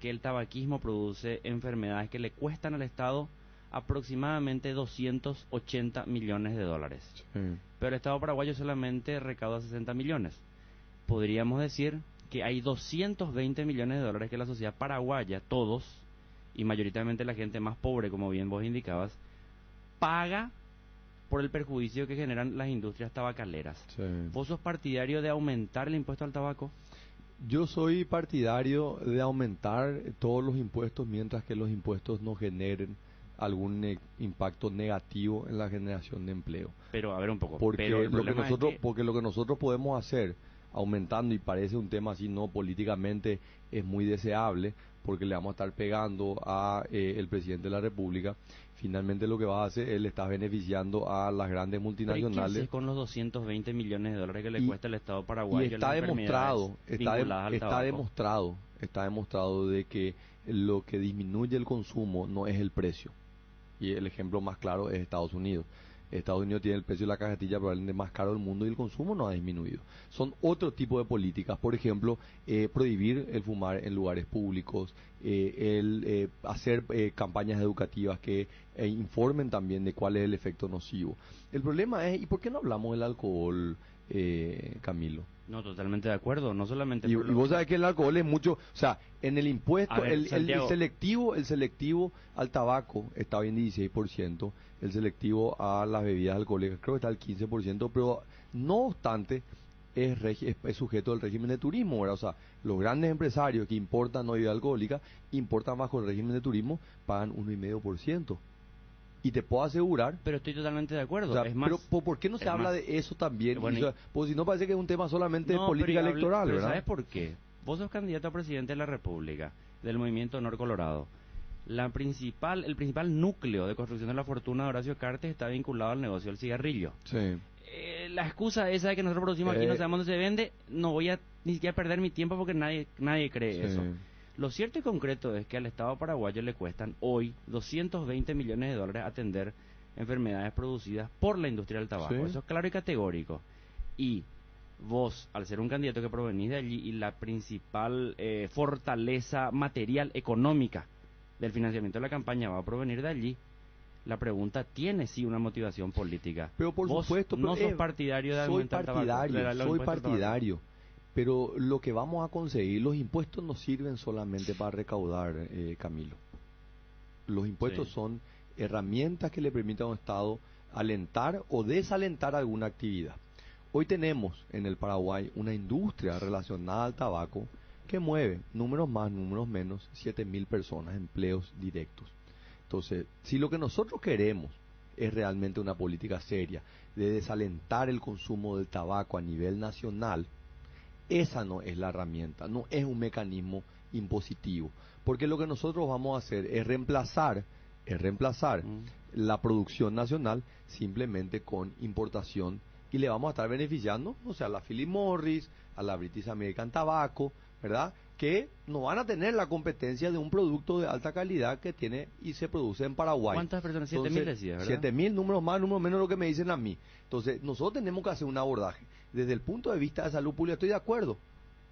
que el tabaquismo produce enfermedades que le cuestan al Estado aproximadamente 280 millones de dólares. Sí. Pero el Estado paraguayo solamente recauda 60 millones. Podríamos decir que hay 220 millones de dólares que la sociedad paraguaya, todos, y mayoritariamente la gente más pobre, como bien vos indicabas, paga por el perjuicio que generan las industrias tabacaleras. Sí. ¿Vos sos partidario de aumentar el impuesto al tabaco? Yo soy partidario de aumentar todos los impuestos mientras que los impuestos no generen algún impacto negativo en la generación de empleo. Pero a ver un poco. Porque pero porque lo que nosotros podemos hacer aumentando, y parece un tema así no políticamente es muy deseable, porque le vamos a estar pegando a el presidente de la República. Finalmente lo que va a hacer, él está beneficiando a las grandes multinacionales. ¿Qué haces con los 220 millones de dólares que le cuesta al Estado paraguayo? Y está demostrado de que lo que disminuye el consumo no es el precio. Y el ejemplo más claro es Estados Unidos. Estados Unidos tiene el precio de la cajetilla probablemente más caro del mundo y el consumo no ha disminuido. Son otro tipo de políticas, por ejemplo, prohibir el fumar en lugares públicos, hacer campañas educativas que informen también de cuál es el efecto nocivo. El problema es, ¿y por qué no hablamos del alcohol, Camilo? No, totalmente de acuerdo, no solamente... Y vos sabés que el alcohol es mucho, o sea, en el impuesto, el selectivo al tabaco está hoy en 16%, el selectivo a las bebidas alcohólicas creo que está al 15%, pero no obstante es sujeto al régimen de turismo, ¿verdad? O sea, los grandes empresarios que importan no bebida alcohólica, importan bajo el régimen de turismo, pagan 1,5%. Y te puedo asegurar... Pero estoy totalmente de acuerdo. O sea, es más, pero ¿por qué no se habla de eso también? Bueno, pues si no parece que es un tema solamente de política electoral, pero ¿verdad? ¿sabes por qué? Vos sos candidato a presidente de la República, del Movimiento Honor Colorado. El principal núcleo de construcción de la fortuna de Horacio Cartes está vinculado al negocio del cigarrillo. Sí. La excusa esa de que nosotros producimos aquí no sabemos dónde se vende, no voy a ni siquiera perder mi tiempo porque nadie cree eso. Lo cierto y concreto es que al Estado paraguayo le cuestan hoy 220 millones de dólares atender enfermedades producidas por la industria del tabaco. Eso es claro y categórico. Y vos, al ser un candidato que provenís de allí y la principal fortaleza material, económica del financiamiento de la campaña va a provenir de allí, la pregunta tiene sí una motivación política. Pero por vos supuesto, no pero, sos partidario de soy aumentar el tabaco, soy partidario, pero lo que vamos a conseguir, los impuestos no sirven solamente para recaudar, Camilo. Los impuestos Sí. son herramientas que le permiten a un Estado alentar o desalentar alguna actividad. Hoy tenemos en el Paraguay una industria relacionada al tabaco que mueve, números más, números menos, 7.000 personas, empleos directos. Entonces, si lo que nosotros queremos es realmente una política seria de desalentar el consumo del tabaco a nivel nacional, esa no es la herramienta, no es un mecanismo impositivo, porque lo que nosotros vamos a hacer es reemplazar la producción nacional simplemente con importación y le vamos a estar beneficiando, o sea, a la Philip Morris, a la British American Tobacco, ¿verdad? Que no van a tener la competencia de un producto de alta calidad que tiene y se produce en Paraguay. ¿Cuántas personas? 7.000 decías, ¿verdad? 7.000, números más, números menos, lo que me dicen a mí. Entonces, nosotros tenemos que hacer un abordaje. Desde el punto de vista de salud pública estoy de acuerdo.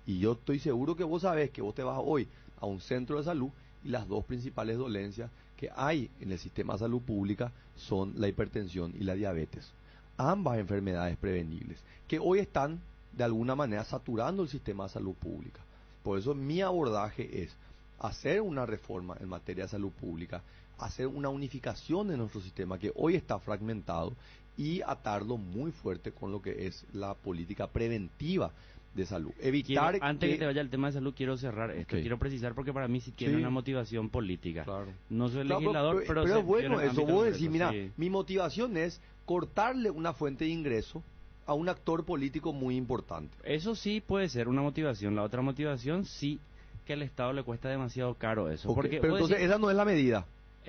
Y yo estoy seguro que vos sabés que vos te vas hoy a un centro de salud y las dos principales dolencias que hay en el sistema de salud pública son la hipertensión y la diabetes. Ambas enfermedades prevenibles que hoy están de alguna manera saturando el sistema de salud pública. Por eso mi abordaje es hacer una reforma en materia de salud pública, hacer una unificación de nuestro sistema que hoy está fragmentado y atarlo muy fuerte con lo que es la política preventiva de salud. Evitar antes que te vaya el tema de salud, quiero cerrar esto. Ok. Quiero precisar porque para mí sí tiene Sí. una motivación política. Claro. No soy Claro, legislador, pero es bueno en el eso. ámbito Vos concreto, decís, mira, sí. mi motivación es cortarle una fuente de ingreso a un actor político muy importante. Eso sí puede ser una motivación. La otra motivación sí que al Estado le cuesta demasiado caro eso. Ok, Porque pero vos entonces decís, esa no es la medida.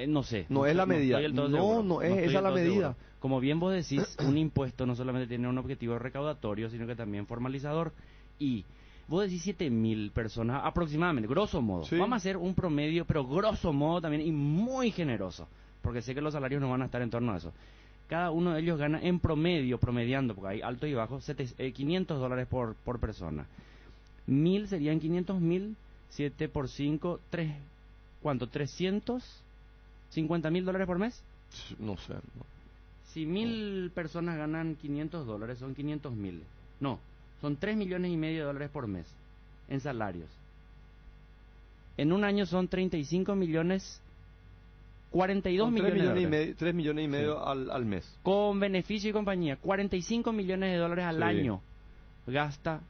no sé. No es la medida. estoy del todo No, seguro, no es estoy esa del la todo medida. seguro. Como bien vos decís, un impuesto no solamente tiene un objetivo recaudatorio, sino que también formalizador. Y vos decís 7.000 personas aproximadamente, grosso modo. Sí. Vamos a hacer un promedio, pero grosso modo también y muy generoso. Porque sé que los salarios no van a estar en torno a eso. Cada uno de ellos gana en promedio, promediando, porque hay alto y bajo, $500 por persona. 1.000 serían 500.000, 7 por 5, 3, ¿cuánto? $350.000 por mes. No sé. No. Si 1.000 personas ganan $500, son 500.000. No, son $3,5 millones por mes en salarios. En un año son 35 millones, 42 Son millones de dólares. 3 millones y medio Sí. al mes. Con beneficio y compañía, 45 millones de dólares al Sí. año gasta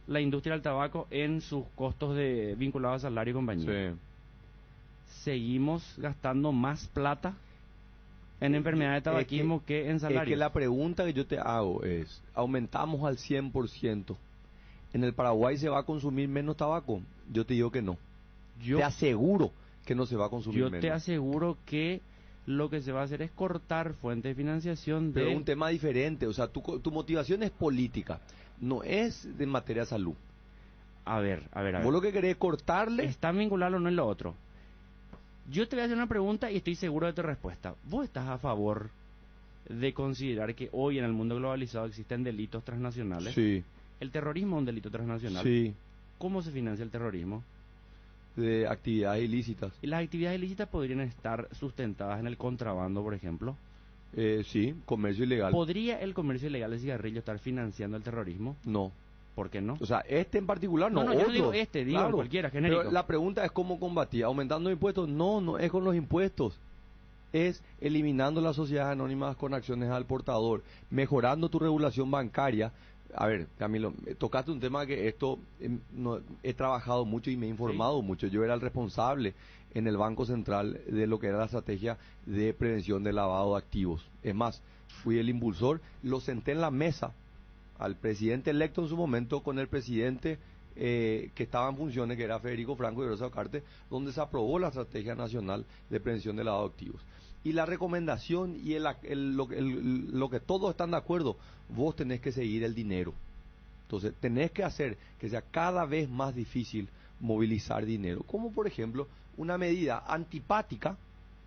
la industria del tabaco en sus costos vinculados a salario y compañía. Sí. Seguimos gastando más plata en enfermedades de tabaquismo que en salarios. Es que la pregunta que yo te hago es, ¿aumentamos al 100%? ¿En el Paraguay se va a consumir menos tabaco? Yo te digo que no. Yo Te aseguro que no se va a consumir Yo menos. te aseguro que lo que se va a hacer es cortar fuentes de financiación Pero de... es un tema diferente, o sea, tu motivación es política, no es de materia de salud. A ver. Vos lo que querés es cortarle... Está vinculado o no en lo otro. Yo te voy a hacer una pregunta y estoy seguro de tu respuesta. ¿Vos estás a favor de considerar que hoy en el mundo globalizado existen delitos transnacionales? Sí, ¿El terrorismo es un delito transnacional? sí, ¿Cómo se financia el terrorismo? de actividades ilícitas. ¿Y las actividades ilícitas podrían estar sustentadas en el contrabando, por ejemplo? Sí, comercio ilegal. ¿Podría el comercio ilegal de cigarrillos estar financiando el terrorismo? No. ¿Por qué no? O sea, este en particular no, No, yo no otro. digo este, digo cualquiera, genérico. Pero la pregunta es cómo combatir. ¿Aumentando impuestos? No, no es con los impuestos. Es eliminando las sociedades anónimas con acciones al portador, mejorando tu regulación bancaria. A ver, Camilo, tocaste un tema que esto no, he trabajado mucho y me he informado mucho. Yo era el responsable en el Banco Central de lo que era la estrategia de prevención del lavado de activos. Es más, fui el impulsor, lo senté en la mesa al presidente electo en su momento con el presidente que estaba en funciones, que era Federico Franco y Rosa Carte, donde se aprobó la Estrategia Nacional de Prevención del Lavado de Activos. Y la recomendación y lo que todos están de acuerdo, vos tenés que seguir el dinero. Entonces, tenés que hacer que sea cada vez más difícil movilizar dinero. Como por ejemplo, una medida antipática,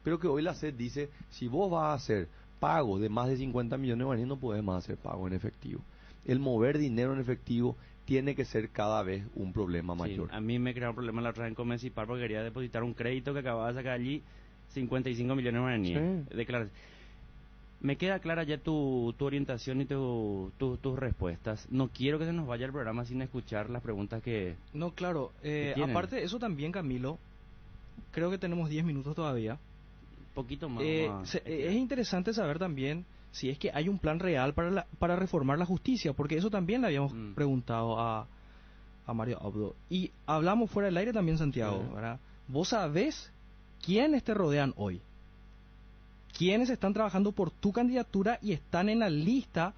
pero que hoy la SED dice, si vos vas a hacer pagos de más de 50 millones de guaraníes, no podés más hacer pagos en efectivo. el mover dinero en efectivo tiene que ser cada vez un problema mayor. Sí, a mí me creó un problema la otra vez en Comecipar porque quería depositar un crédito que acababa de sacar allí 55 millones de guaraníes. Sí. Me queda clara ya tu orientación y tus respuestas. No quiero que se nos vaya el programa sin escuchar las preguntas que... No, claro. tienen. Aparte de eso también, Camilo, creo que tenemos 10 minutos todavía. Poquito más. Es interesante saber también si es que hay un plan real para reformar la justicia, porque eso también le habíamos preguntado a Mario Abdo. Y hablamos fuera del aire también, Santiago, ¿verdad? ¿Vos sabés quiénes te rodean hoy? ¿Quiénes están trabajando por tu candidatura y están en la lista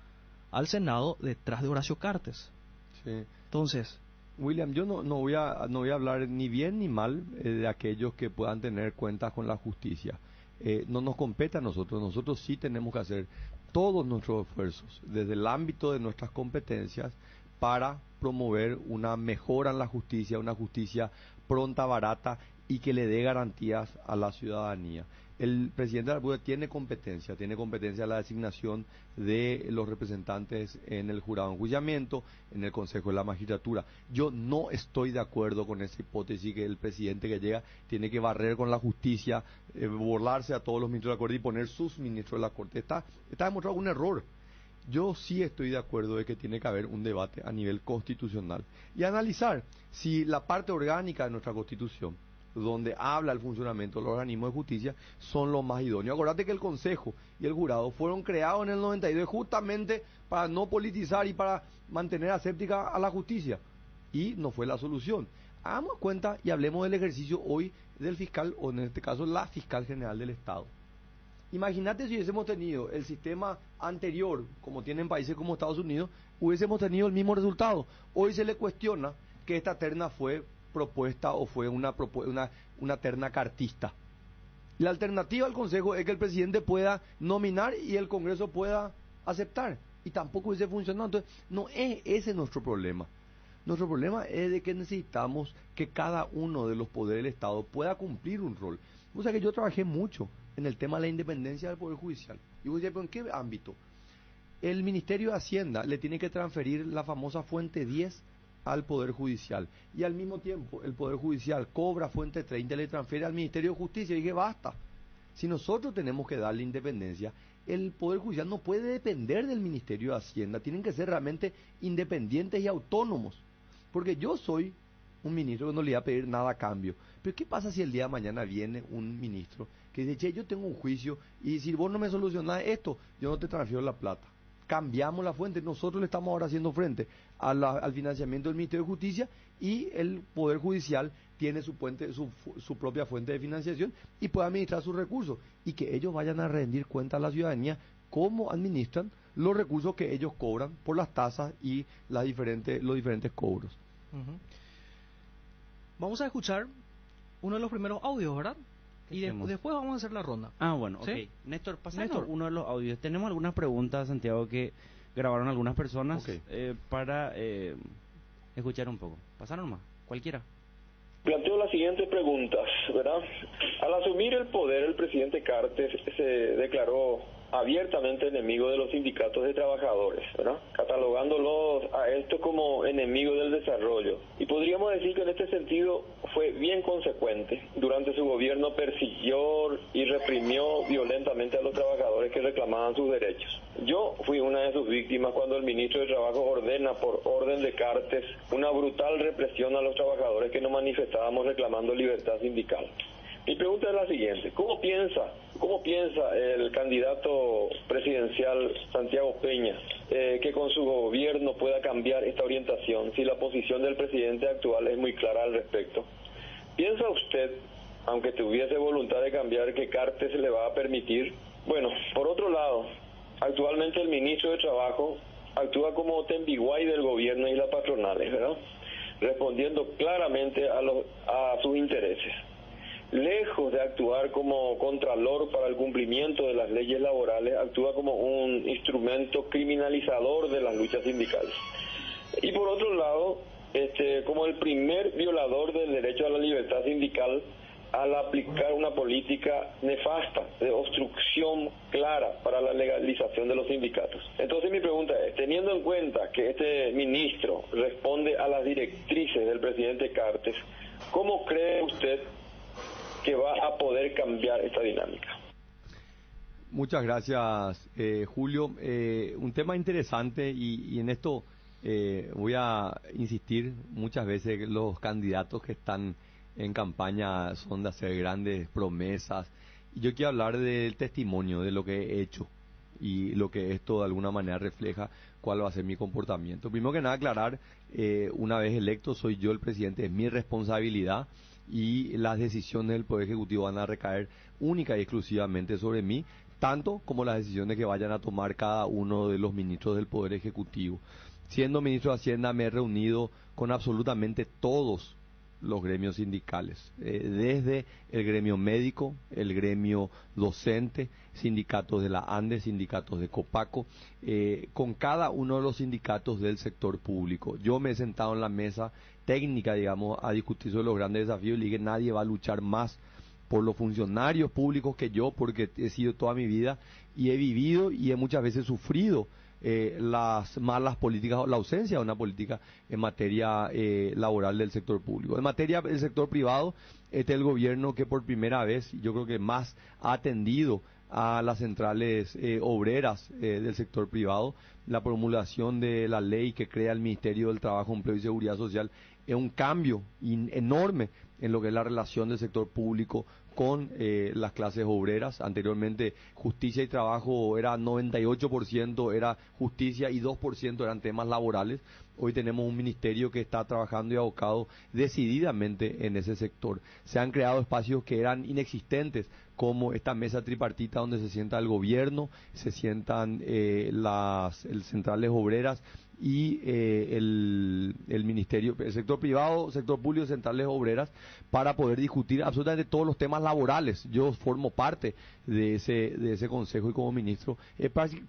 al Senado detrás de Horacio Cartes? Sí. Entonces, William, yo no voy a hablar ni bien ni mal de aquellos que puedan tener cuentas con la justicia. No nos compete a nosotros sí tenemos que hacer todos nuestros esfuerzos desde el ámbito de nuestras competencias para promover una mejora en la justicia, una justicia pronta, barata y que le dé garantías a la ciudadanía. El presidente de la República tiene competencia la designación de los representantes en el jurado de enjuiciamiento, en el Consejo de la Magistratura. Yo no estoy de acuerdo con esa hipótesis que el presidente que llega tiene que barrer con la justicia, burlarse a todos los ministros de la Corte y poner sus ministros de la Corte. Está demostrado un error. Yo sí estoy de acuerdo de que tiene que haber un debate a nivel constitucional y analizar si la parte orgánica de nuestra Constitución, donde habla el funcionamiento de los organismos de justicia, son los más idóneos. Acordate que el Consejo y el Jurado fueron creados en el 92 justamente para no politizar y para mantener aséptica a la justicia, y no fue la solución. Hagamos cuenta y hablemos del ejercicio hoy del fiscal, o en este caso la fiscal general del Estado. Imagínate si hubiésemos tenido el sistema anterior, como tienen países como Estados Unidos, hubiésemos tenido el mismo resultado. Hoy se le cuestiona que esta terna fue propuesta o fue una terna cartista. La alternativa al Consejo es que el presidente pueda nominar y el Congreso pueda aceptar, y tampoco hubiese funcionado. Entonces, no es ese nuestro problema. Nuestro problema es de que necesitamos que cada uno de los poderes del Estado pueda cumplir un rol. O sea que yo trabajé mucho en el tema de la independencia del Poder Judicial. Y vos decís, ¿pero en qué ámbito? El Ministerio de Hacienda le tiene que transferir la famosa fuente 10 al Poder Judicial, y al mismo tiempo el Poder Judicial cobra fuente 30 y le transfiere al Ministerio de Justicia. Y dije, basta, si nosotros tenemos que darle independencia, el Poder Judicial no puede depender del Ministerio de Hacienda, tienen que ser realmente independientes y autónomos, porque yo soy un ministro que no le voy a pedir nada a cambio. Pero ¿qué pasa si el día de mañana viene un ministro que dice, che, yo tengo un juicio y si vos no me solucionás esto, yo no te transfiero la plata? Cambiamos la fuente. Nosotros le estamos ahora haciendo frente al financiamiento del Ministerio de Justicia, y el Poder Judicial tiene su propia fuente de financiación y puede administrar sus recursos, y que ellos vayan a rendir cuenta a la ciudadanía cómo administran los recursos que ellos cobran por las tasas y los diferentes cobros. Vamos a escuchar uno de los primeros audios, ¿verdad? Y después vamos a hacer la ronda. Ah, bueno, ¿sí? Ok. Néstor, pasanos uno de los audios. Tenemos algunas preguntas, Santiago, que grabaron algunas personas para escuchar un poco. Pasaron más, cualquiera. Planteo las siguientes preguntas, ¿verdad? Al asumir el poder, el presidente Cartes se declaró abiertamente enemigo de los sindicatos de trabajadores, ¿verdad? Catalogándolos a esto como enemigos del desarrollo. Y podríamos decir que en este sentido fue bien consecuente. Durante su gobierno persiguió y reprimió violentamente a los trabajadores que reclamaban sus derechos. Yo fui una de sus víctimas cuando el ministro de Trabajo ordena, por orden de Cartes, una brutal represión a los trabajadores que nos manifestábamos reclamando libertad sindical. Mi pregunta es la siguiente: ¿Cómo piensa el candidato presidencial Santiago Peña que con su gobierno pueda cambiar esta orientación si la posición del presidente actual es muy clara al respecto? ¿Piensa usted, aunque tuviese voluntad de cambiar, que Cartes le va a permitir? Bueno, por otro lado, actualmente el ministro de Trabajo actúa como tembiguay del gobierno y las patronales, ¿verdad? Respondiendo claramente a sus intereses. Lejos de actuar como contralor para el cumplimiento de las leyes laborales, actúa como un instrumento criminalizador de las luchas sindicales. Y por otro lado, como el primer violador del derecho a la libertad sindical, al aplicar una política nefasta de obstrucción clara para la legalización de los sindicatos. Entonces mi pregunta es, teniendo en cuenta que este ministro responde a las directrices del presidente Cartes, ¿cómo cree usted que va a poder cambiar esta dinámica? Muchas gracias, Julio. Un tema interesante y en esto voy a insistir muchas veces que los candidatos que están en campaña son de hacer grandes promesas. Y yo quiero hablar del testimonio, de lo que he hecho y lo que esto de alguna manera refleja cuál va a ser mi comportamiento. Primero que nada, aclarar, una vez electo soy yo el presidente, es mi responsabilidad y las decisiones del Poder Ejecutivo van a recaer única y exclusivamente sobre mí, tanto como las decisiones que vayan a tomar cada uno de los ministros del Poder Ejecutivo. Siendo ministro de Hacienda me he reunido con absolutamente todos los gremios sindicales, desde el gremio médico, el gremio docente, sindicatos de la ANDE, sindicatos de Copaco, con cada uno de los sindicatos del sector público. Yo me he sentado en la mesa técnica, digamos, a discutir sobre los grandes desafíos y le dije, nadie va a luchar más por los funcionarios públicos que yo, porque he sido toda mi vida y he vivido y he muchas veces sufrido las malas políticas o la ausencia de una política en materia laboral del sector público. En materia del sector privado, este es el gobierno que por primera vez, yo creo que más ha atendido a las centrales obreras del sector privado. La promulgación de la ley que crea el Ministerio del Trabajo, Empleo y Seguridad Social es un cambio enorme en lo que es la relación del sector público con las clases obreras. Anteriormente justicia y trabajo era 98%, era justicia y 2% eran temas laborales. Hoy tenemos un ministerio que está trabajando y abocado decididamente en ese sector. Se han creado espacios que eran inexistentes, como esta mesa tripartita donde se sienta el gobierno, se sientan las centrales obreras y el ministerio, el sector privado, sector público, centrales obreras, para poder discutir absolutamente todos los temas laborales. Yo formo parte de ese consejo y como ministro,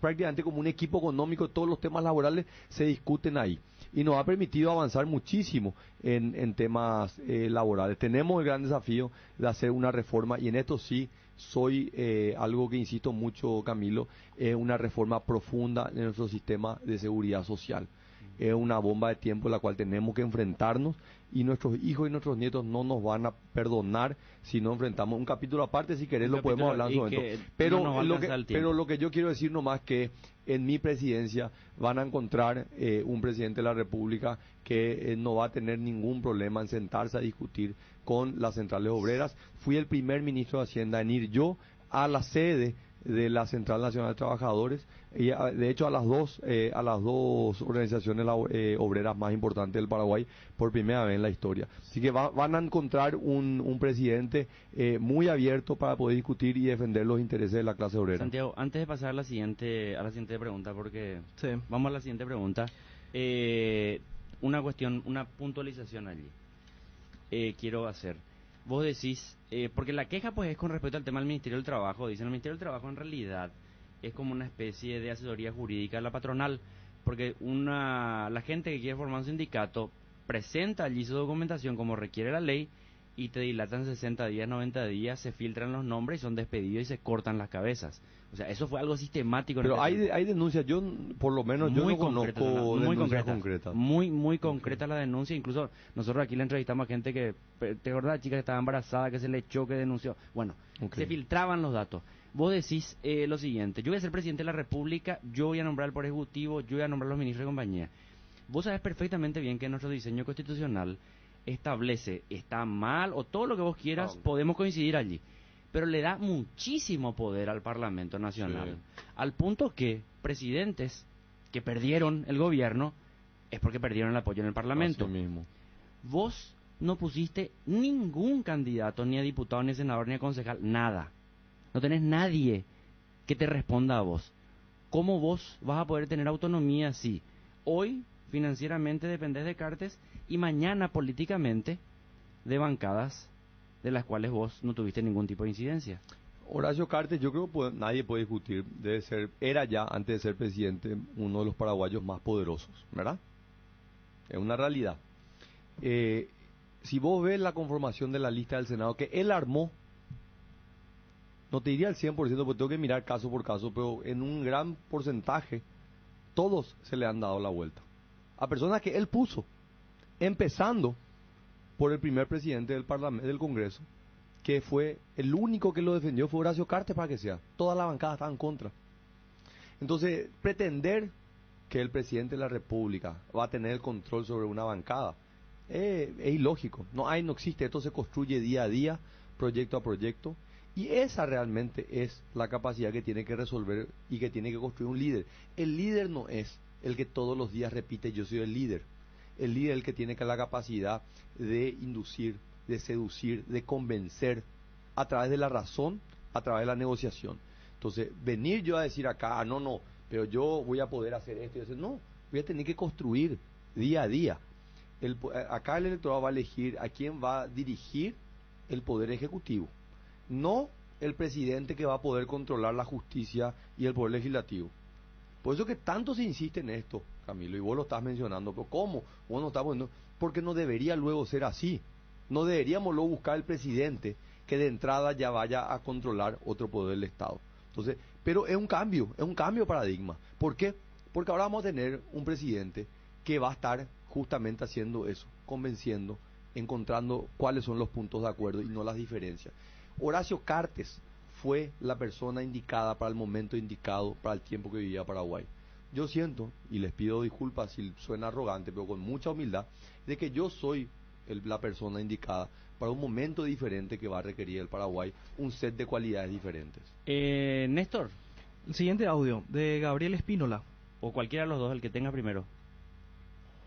prácticamente como un equipo económico, todos los temas laborales se discuten ahí. Y nos ha permitido avanzar muchísimo en temas laborales. Tenemos el gran desafío de hacer una reforma y en esto sí soy algo que insisto mucho, Camilo, es una reforma profunda de nuestro sistema de seguridad social. Es una bomba de tiempo en la cual tenemos que enfrentarnos y nuestros hijos y nuestros nietos no nos van a perdonar si no enfrentamos. Un capítulo aparte, si querés, lo podemos hablar en su momento. Pero lo que yo quiero decir nomás que en mi presidencia van a encontrar un presidente de la República que no va a tener ningún problema en sentarse a discutir con las centrales obreras. Fui el primer ministro de Hacienda en ir yo a la sede de la Central Nacional de Trabajadores y de hecho a las dos organizaciones obreras más importantes del Paraguay por primera vez en la historia. Así que van a encontrar un presidente muy abierto para poder discutir y defender los intereses de la clase obrera. Santiago, antes de pasar a la siguiente pregunta, porque Sí. vamos a la siguiente pregunta, una cuestión, una puntualización allí quiero hacer. Vos decís, porque la queja pues es con respecto al tema del Ministerio del Trabajo. Dicen, el Ministerio del Trabajo en realidad es como una especie de asesoría jurídica de la patronal, porque la gente que quiere formar un sindicato presenta allí su documentación como requiere la ley y te dilatan 60 días, 90 días, se filtran los nombres y son despedidos y se cortan las cabezas. O sea, eso fue algo sistemático. Pero hay denuncias, yo por lo menos yo no conozco denuncias concretas. Muy concreta la denuncia, incluso nosotros aquí le entrevistamos a gente que, ¿te acordás, chica que estaba embarazada, que se le echó, que denunció? Bueno, se filtraban los datos. Vos decís lo siguiente, yo voy a ser presidente de la República, yo voy a nombrar al Poder Ejecutivo, yo voy a nombrar a los ministros de compañía. Vos sabés perfectamente bien que nuestro diseño constitucional establece, está mal o todo lo que vos quieras, podemos coincidir allí, pero le da muchísimo poder al Parlamento Nacional, al punto que presidentes que perdieron el gobierno es porque perdieron el apoyo en el Parlamento. Mismo. Vos no pusiste ningún candidato, ni a diputado, ni a senador, ni a concejal, nada. No tenés nadie que te responda a vos. ¿Cómo vos vas a poder tener autonomía si hoy financieramente dependés de Cartes y mañana políticamente de bancadas de las cuales vos no tuviste ningún tipo de incidencia? Horacio Cartes, yo creo que nadie puede discutir, era ya antes de ser presidente uno de los paraguayos más poderosos, ¿verdad? Es una realidad. Si vos ves la conformación de la lista del Senado que él armó, no te diría el 100% porque tengo que mirar caso por caso, pero en un gran porcentaje todos se le han dado la vuelta. A personas que él puso, empezando por el primer presidente del Parlamento, del Congreso, que fue el único que lo defendió, fue Horacio Cartes, para que sea. Toda la bancada estaba en contra. Entonces, pretender que el presidente de la República va a tener el control sobre una bancada es ilógico. No existe. Esto se construye día a día, proyecto a proyecto, y esa realmente es la capacidad que tiene que resolver y que tiene que construir un líder. El líder no es el que todos los días repite yo soy el líder. El líder es el que tiene la capacidad de inducir, de seducir, de convencer a través de la razón, a través de la negociación. Entonces, venir yo a decir acá, no, pero yo voy a poder hacer esto y decir, no, voy a tener que construir día a día. Acá el electorado va a elegir a quién va a dirigir el poder ejecutivo, no el presidente que va a poder controlar la justicia y el poder legislativo. Por eso que tanto se insiste en esto, Camilo, y vos lo estás mencionando, pero ¿cómo? Vos no estás poniendo, porque no debería luego ser así. No deberíamos luego buscar el presidente que de entrada ya vaya a controlar otro poder del Estado. Entonces, pero es un cambio de paradigma. ¿Por qué? Porque ahora vamos a tener un presidente que va a estar justamente haciendo eso, convenciendo, encontrando cuáles son los puntos de acuerdo y no las diferencias. Horacio Cartes fue la persona indicada para el momento indicado, para el tiempo que vivía Paraguay. Yo siento, y les pido disculpas si suena arrogante, pero con mucha humildad, de que yo soy la persona indicada para un momento diferente que va a requerir el Paraguay, un set de cualidades diferentes. Néstor. El siguiente audio, de Gabriel Espínola. O cualquiera de los dos, el que tenga primero.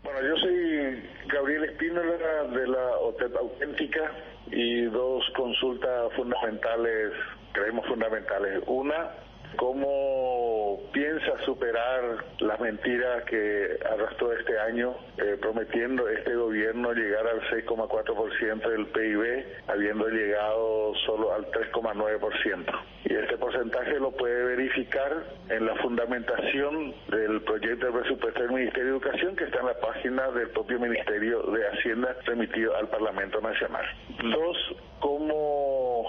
Bueno, yo soy Gabriel Espínola de la OTEP Auténtica y dos consultas fundamentales, creemos fundamentales. Una, ¿cómo piensa superar las mentiras que arrastró este año, prometiendo este gobierno llegar al 6,4% del PIB, habiendo llegado solo al 3,9%? Y este porcentaje lo puede verificar en la fundamentación del proyecto de presupuesto del Ministerio de Educación, que está en la página del propio Ministerio de Hacienda remitido al Parlamento Nacional. Dos, ¿cómo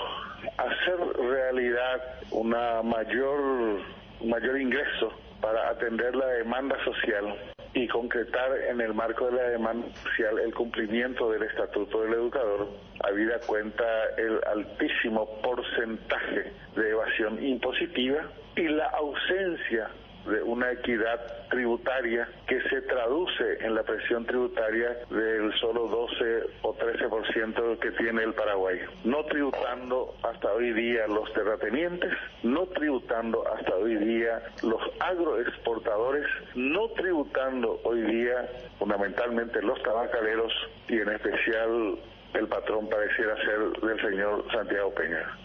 hacer realidad un mayor ingreso para atender la demanda social y concretar en el marco de la demanda social el cumplimiento del Estatuto del Educador, habida cuenta el altísimo porcentaje de evasión impositiva y la ausencia de una equidad tributaria que se traduce en la presión tributaria del solo 12 o 13% que tiene el Paraguay. No tributando hasta hoy día los terratenientes, no tributando hasta hoy día los agroexportadores, no tributando hoy día fundamentalmente los tabacaleros y en especial el patrón pareciera ser del señor Santiago Peña.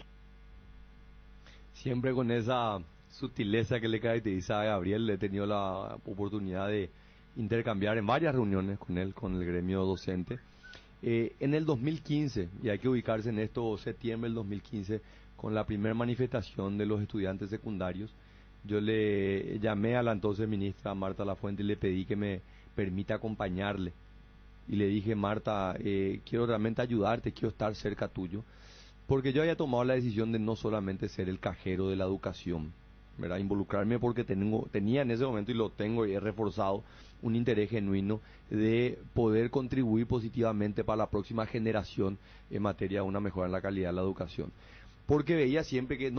Siempre con esa sutileza que le caracteriza a Gabriel, he tenido la oportunidad de intercambiar en varias reuniones con él, con el gremio docente. En el 2015, y hay que ubicarse en esto, septiembre del 2015, con la primera manifestación de los estudiantes secundarios, yo le llamé a la entonces ministra Marta Lafuente y le pedí que me permita acompañarle. Y le dije, Marta, quiero realmente ayudarte, quiero estar cerca tuyo, porque yo había tomado la decisión de no solamente ser el cajero de la educación, ¿verdad? Involucrarme porque tenía en ese momento, y lo tengo y he reforzado, un interés genuino de poder contribuir positivamente para la próxima generación en materia de una mejora en la calidad de la educación. Porque veía siempre que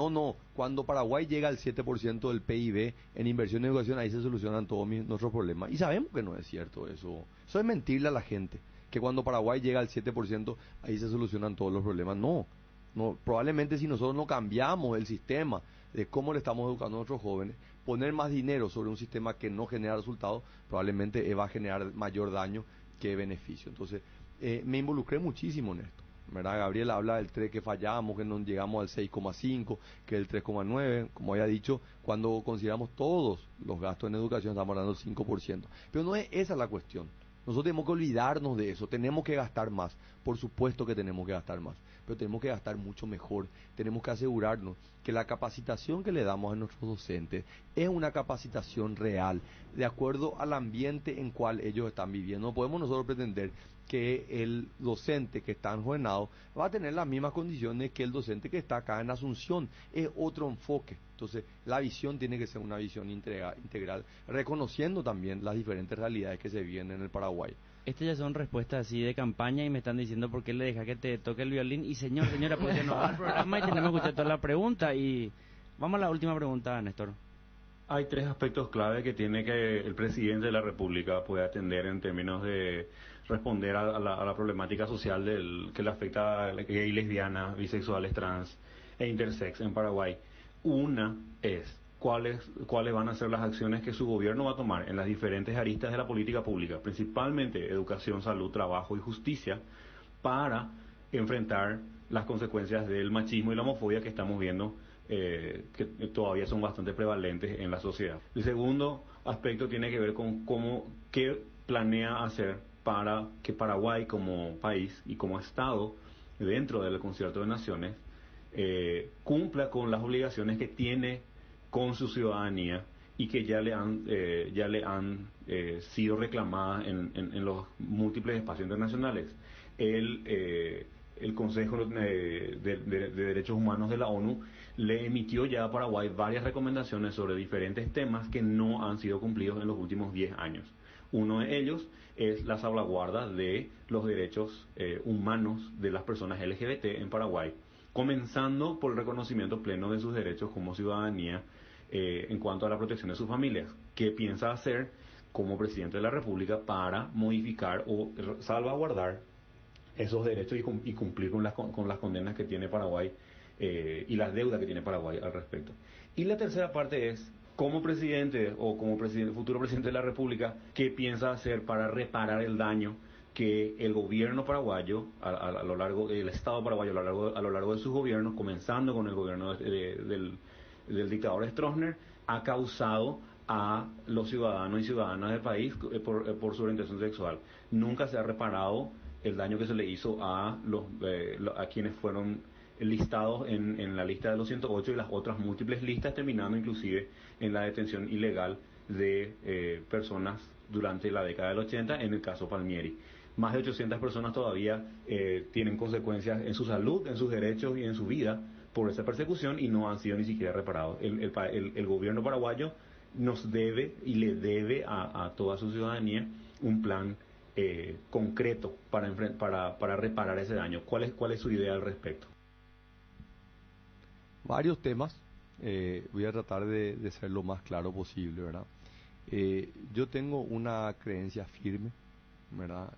cuando Paraguay llega al 7% del PIB en inversión en educación, ahí se solucionan todos nuestros problemas. Y sabemos que no es cierto eso. Eso es mentirle a la gente, que cuando Paraguay llega al 7%, ahí se solucionan todos los problemas. No, probablemente si nosotros no cambiamos el sistema de cómo le estamos educando a nuestros jóvenes, poner más dinero sobre un sistema que no genera resultados, probablemente va a generar mayor daño que beneficio. Entonces, me involucré muchísimo en esto, ¿verdad? Gabriel habla del 3 que fallamos, que no llegamos al 6,5, que el 3,9, como había dicho, cuando consideramos todos los gastos en educación estamos hablando del 5%. Pero no es esa la cuestión. Nosotros tenemos que olvidarnos de eso, tenemos que gastar más, por supuesto que tenemos que gastar más, pero tenemos que gastar mucho mejor, tenemos que asegurarnos que la capacitación que le damos a nuestros docentes es una capacitación real, de acuerdo al ambiente en cual ellos están viviendo. No podemos nosotros pretender que el docente que está en Juvenado va a tener las mismas condiciones que el docente que está acá en Asunción. Es otro enfoque, Entonces, la visión tiene que ser una visión integral, reconociendo también las diferentes realidades que se viven en el Paraguay. Estas ya son respuestas así de campaña y me están diciendo por qué le deja que te toque el violín. Y señora, pues ya nos va el programa y tenemos que escuchar toda la pregunta. Y vamos a la última pregunta, Néstor. Hay 3 aspectos clave que tiene que el presidente de la República puede atender en términos de responder a la problemática social que le afecta a gay, lesbianas, bisexuales, trans e intersex en Paraguay. Una es cuáles van a ser las acciones que su gobierno va a tomar en las diferentes aristas de la política pública, principalmente educación, salud, trabajo y justicia, para enfrentar las consecuencias del machismo y la homofobia que estamos viendo, que todavía son bastante prevalentes en la sociedad. El segundo aspecto tiene que ver con qué planea hacer para que Paraguay como país y como Estado dentro del Concierto de Naciones cumpla con las obligaciones que tiene con su ciudadanía y que ya le han sido reclamadas en los múltiples espacios internacionales. El Consejo de Derechos Humanos de la ONU le emitió ya a Paraguay varias recomendaciones sobre diferentes temas que no han sido cumplidos en los últimos 10 años. Uno de ellos es la salvaguarda de los derechos humanos de las personas LGBT en Paraguay, comenzando por el reconocimiento pleno de sus derechos como ciudadanía en cuanto a la protección de sus familias. ¿Qué piensa hacer como presidente de la República para modificar o salvaguardar esos derechos y cumplir con las condenas que tiene Paraguay y las deudas que tiene Paraguay al respecto? Y la tercera parte es, como presidente o como futuro presidente de la República, ¿qué piensa hacer para reparar el daño que el gobierno paraguayo, a lo largo del Estado paraguayo, a lo largo de sus gobiernos, comenzando con el gobierno del dictador Stroessner, ha causado a los ciudadanos y ciudadanas del país por su orientación sexual? Nunca se ha reparado el daño que se le hizo a quienes fueron listados en la lista de los 108 y las otras múltiples listas, terminando inclusive en la detención ilegal de personas durante la década del 80, en el caso Palmieri. Más de 800 personas todavía tienen consecuencias en su salud, en sus derechos y en su vida por esa persecución y no han sido ni siquiera reparados. El gobierno paraguayo nos debe y le debe a toda su ciudadanía un plan concreto para reparar ese daño. ¿Cuál es su idea al respecto? Varios temas, voy a tratar de ser lo más claro posible, ¿verdad? Yo tengo una creencia firme, ¿verdad?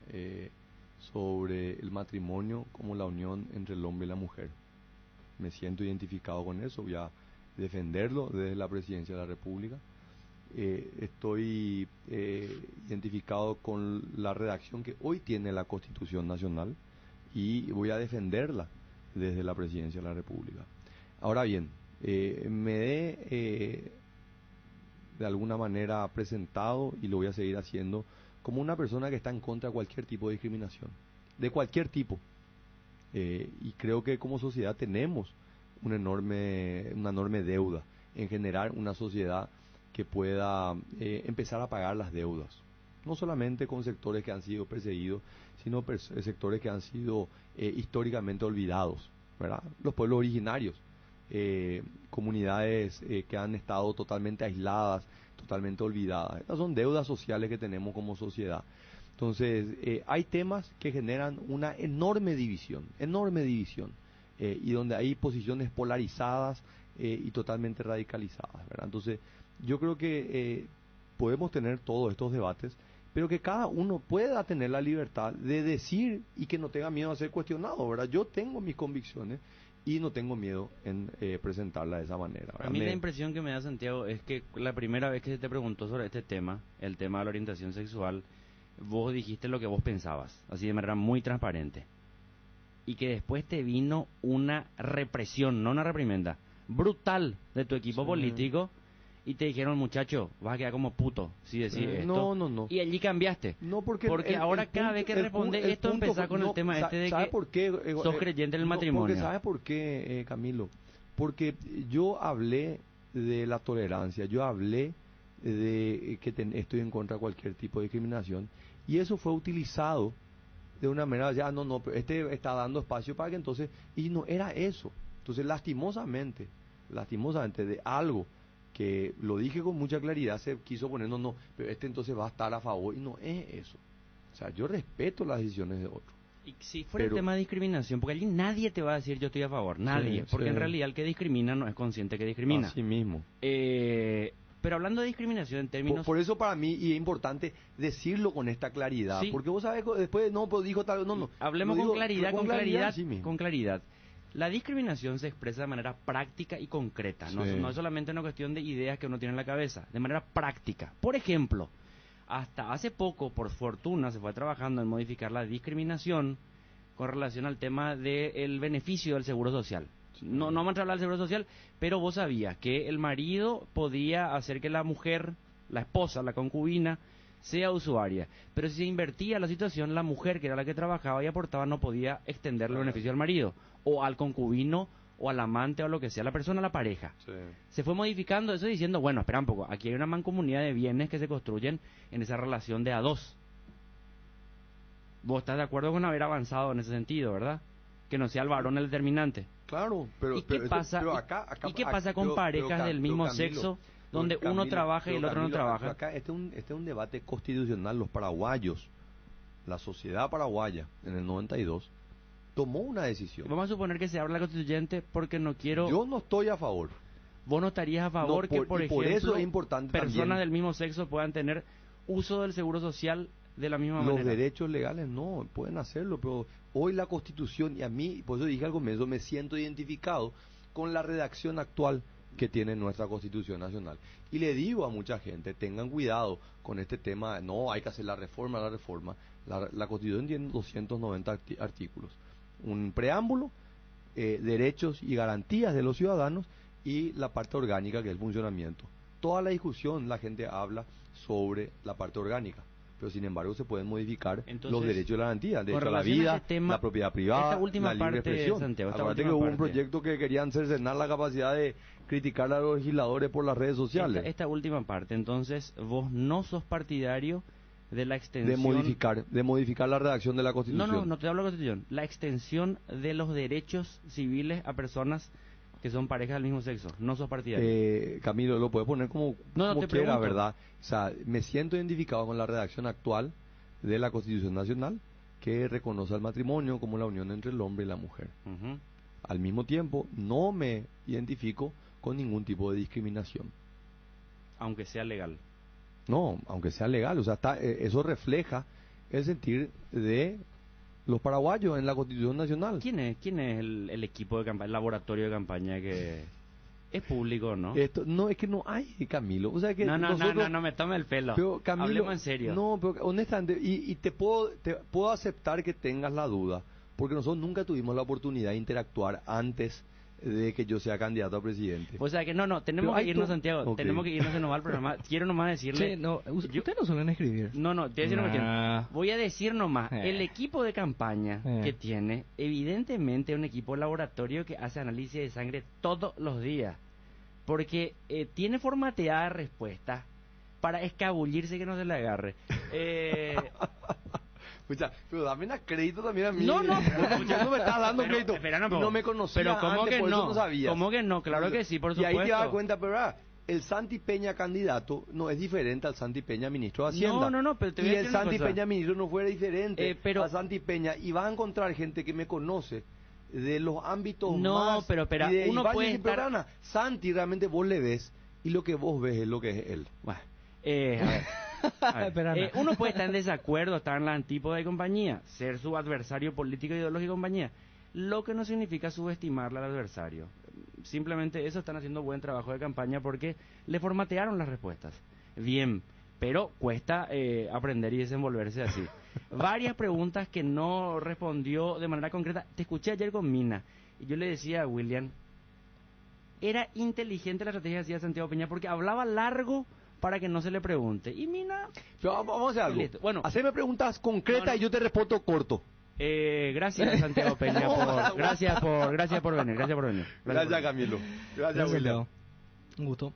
Sobre el matrimonio como la unión entre el hombre y la mujer. Me siento identificado con eso, voy a defenderlo desde la Presidencia de la República. Estoy identificado con la redacción que hoy tiene la Constitución Nacional y voy a defenderla desde la Presidencia de la República. Ahora bien, me he de alguna manera presentado y lo voy a seguir haciendo como una persona que está en contra de cualquier tipo de discriminación, de cualquier tipo. Y creo que como sociedad tenemos una enorme deuda en generar una sociedad que pueda empezar a pagar las deudas, no solamente con sectores que han sido perseguidos, sino sectores que han sido históricamente olvidados, ¿verdad? Los pueblos originarios, comunidades que han estado totalmente aisladas, totalmente olvidadas. Estas son deudas sociales que tenemos como sociedad. Entonces, hay temas que generan una enorme división, y donde hay posiciones polarizadas y totalmente radicalizadas, ¿verdad? Entonces, yo creo que podemos tener todos estos debates, pero que cada uno pueda tener la libertad de decir y que no tenga miedo a ser cuestionado, ¿verdad? Yo tengo mis convicciones y no tengo miedo en presentarla de esa manera, ¿verdad? A mí la impresión que me da, Santiago, es que la primera vez que se te preguntó sobre este tema, el tema de la orientación sexual, vos dijiste lo que vos pensabas, así de manera muy transparente. Y que después te vino una represión, no una reprimenda, brutal de tu equipo político, y te dijeron, muchacho, vas a quedar como puto si decís esto. No. Y allí cambiaste. No, porque ahora cada vez que respondes esto empezás con el tema este de que por qué, sos creyente en el matrimonio. Porque ¿sabes por qué, Camilo? Porque yo hablé de la tolerancia, yo hablé de que estoy en contra de cualquier tipo de discriminación, y eso fue utilizado de una manera, ya pero este está dando espacio para que entonces, y no era eso. Entonces, lastimosamente, lastimosamente, de algo que lo dije con mucha claridad, se quiso poner, no, pero este entonces va a estar a favor, y no es eso. O sea, yo respeto las decisiones de otros. Y si fuera el tema de discriminación, porque allí nadie te va a decir yo estoy a favor, nadie, porque en realidad el que discrimina no es consciente que discrimina. Así mismo. Pero hablando de discriminación en términos... Por eso para mí y es importante decirlo con esta claridad, Sí. porque vos sabés, después no, pues dijo tal, no. Hablemos con claridad, sí mismo. con claridad. La discriminación se expresa de manera práctica y concreta, no es solamente una cuestión de ideas que uno tiene en la cabeza, de manera práctica. Por ejemplo, hasta hace poco, por fortuna, se fue trabajando en modificar la discriminación con relación al tema del beneficio del seguro social. No vamos a hablar del seguro social, pero vos sabías que el marido podía hacer que la mujer, la esposa, la concubina, sea usuaria. Pero si se invertía la situación, la mujer, que era la que trabajaba y aportaba, no podía extenderle el beneficio al marido, o al concubino, o al amante, o lo que sea, la persona, la pareja. Sí. Se fue modificando eso diciendo, bueno, espera un poco, aquí hay una mancomunidad de bienes que se construyen en esa relación de a dos. Vos estás de acuerdo con haber avanzado en ese sentido, ¿verdad? Que no sea el varón el determinante. Claro, pero... ¿Y qué pasa, ¿y qué pasa con parejas del mismo Camilo, sexo donde uno trabaja y el otro no trabaja? Acá este es un debate constitucional. Los paraguayos, la sociedad paraguaya, en el 92, tomó una decisión. Vamos a suponer que se abra la constituyente porque no quiero... Yo no estoy a favor. ¿Vos no estarías a favor que, por ejemplo, eso es importante personas también, del mismo sexo puedan tener uso del seguro social de la misma manera? Los derechos legales no, pueden hacerlo, pero hoy la Constitución, y a mí, por eso dije algo menos, me siento identificado con la redacción actual que tiene nuestra Constitución Nacional. Y le digo a mucha gente, tengan cuidado con este tema, no, hay que hacer la reforma. La Constitución tiene 290 artículos. Un preámbulo, derechos y garantías de los ciudadanos, y la parte orgánica, que es el funcionamiento. Toda la discusión, la gente habla sobre la parte orgánica, pero sin embargo se pueden modificar los derechos y la garantía, el derecho a la vida, la propiedad privada, la libre expresión. Santiago, Acuérdate que hubo un proyecto que querían cercenar la capacidad de criticar a los legisladores por las redes sociales. Esta última parte, entonces, vos no sos partidario de la extensión... De modificar la redacción de la Constitución. No te hablo de la Constitución. La extensión de los derechos civiles a personas que son parejas del mismo sexo. No sos partidario. Camilo, lo puedes poner como te quiera, pregunto. ¿verdad? O sea, me siento identificado con la redacción actual de la Constitución Nacional, que reconoce al matrimonio como la unión entre el hombre y la mujer. Uh-huh. Al mismo tiempo, no me identifico con ningún tipo de discriminación. Aunque sea legal. No, aunque sea legal. O sea, eso refleja el sentir de los paraguayos en la Constitución Nacional. ¿Quién es el equipo de campaña, el laboratorio de campaña que es público, no? No, es que no hay, Camilo. O sea que no me tome el pelo. Pero, Camilo, hablemos en serio. No, pero honestamente, y te puedo aceptar que tengas la duda, porque nosotros nunca tuvimos la oportunidad de interactuar antes de que yo sea candidato a presidente. O sea que tenemos que irnos, Santiago, okay. Tenemos que irnos, se nos va el programa. Quiero nomás decirle... Sí, ustedes no suelen escribir. Te voy a decir una cuestión. Voy a decir nomás, el equipo de campaña que tiene, evidentemente es un equipo de laboratorio que hace análisis de sangre todos los días, porque tiene formateada respuestas para escabullirse que no se le agarre. Escucha, pero dame un crédito también a mí. No me estás dando crédito. No me conocía. Pero ¿cómo antes, que por no? Eso no sabías. ¿Cómo que no? Claro que sí, por supuesto. Y ahí te das cuenta, pero el Santi Peña candidato no es diferente al Santi Peña ministro de Hacienda. No, pero te voy a decir el una Santi cosa. Peña ministro no fuera diferente pero a Santi Peña, y vas a encontrar gente que me conoce de los ámbitos más... No, pero espera, uno puede estar... Ana, Santi realmente vos le ves, y lo que vos ves es lo que es él. Bueno, a ver. Uno puede estar en desacuerdo, estar en la antípoda de compañía, ser su adversario político e ideológico de compañía, lo que no significa subestimarle al adversario. Simplemente eso, están haciendo buen trabajo de campaña porque le formatearon las respuestas. Bien, pero cuesta aprender y desenvolverse así. Varias preguntas que no respondió de manera concreta. Te escuché ayer con Mina y yo le decía a William, era inteligente la estrategia que hacía Santiago Peña porque hablaba largo para que no se le pregunte. Y Mina... Pero vamos a hacer algo. Listo. Bueno, hacerme preguntas concretas y yo te respondo corto. Gracias, Santiago Peña, gracias por venir. Gracias, Camilo. Gracias, William. Un gusto.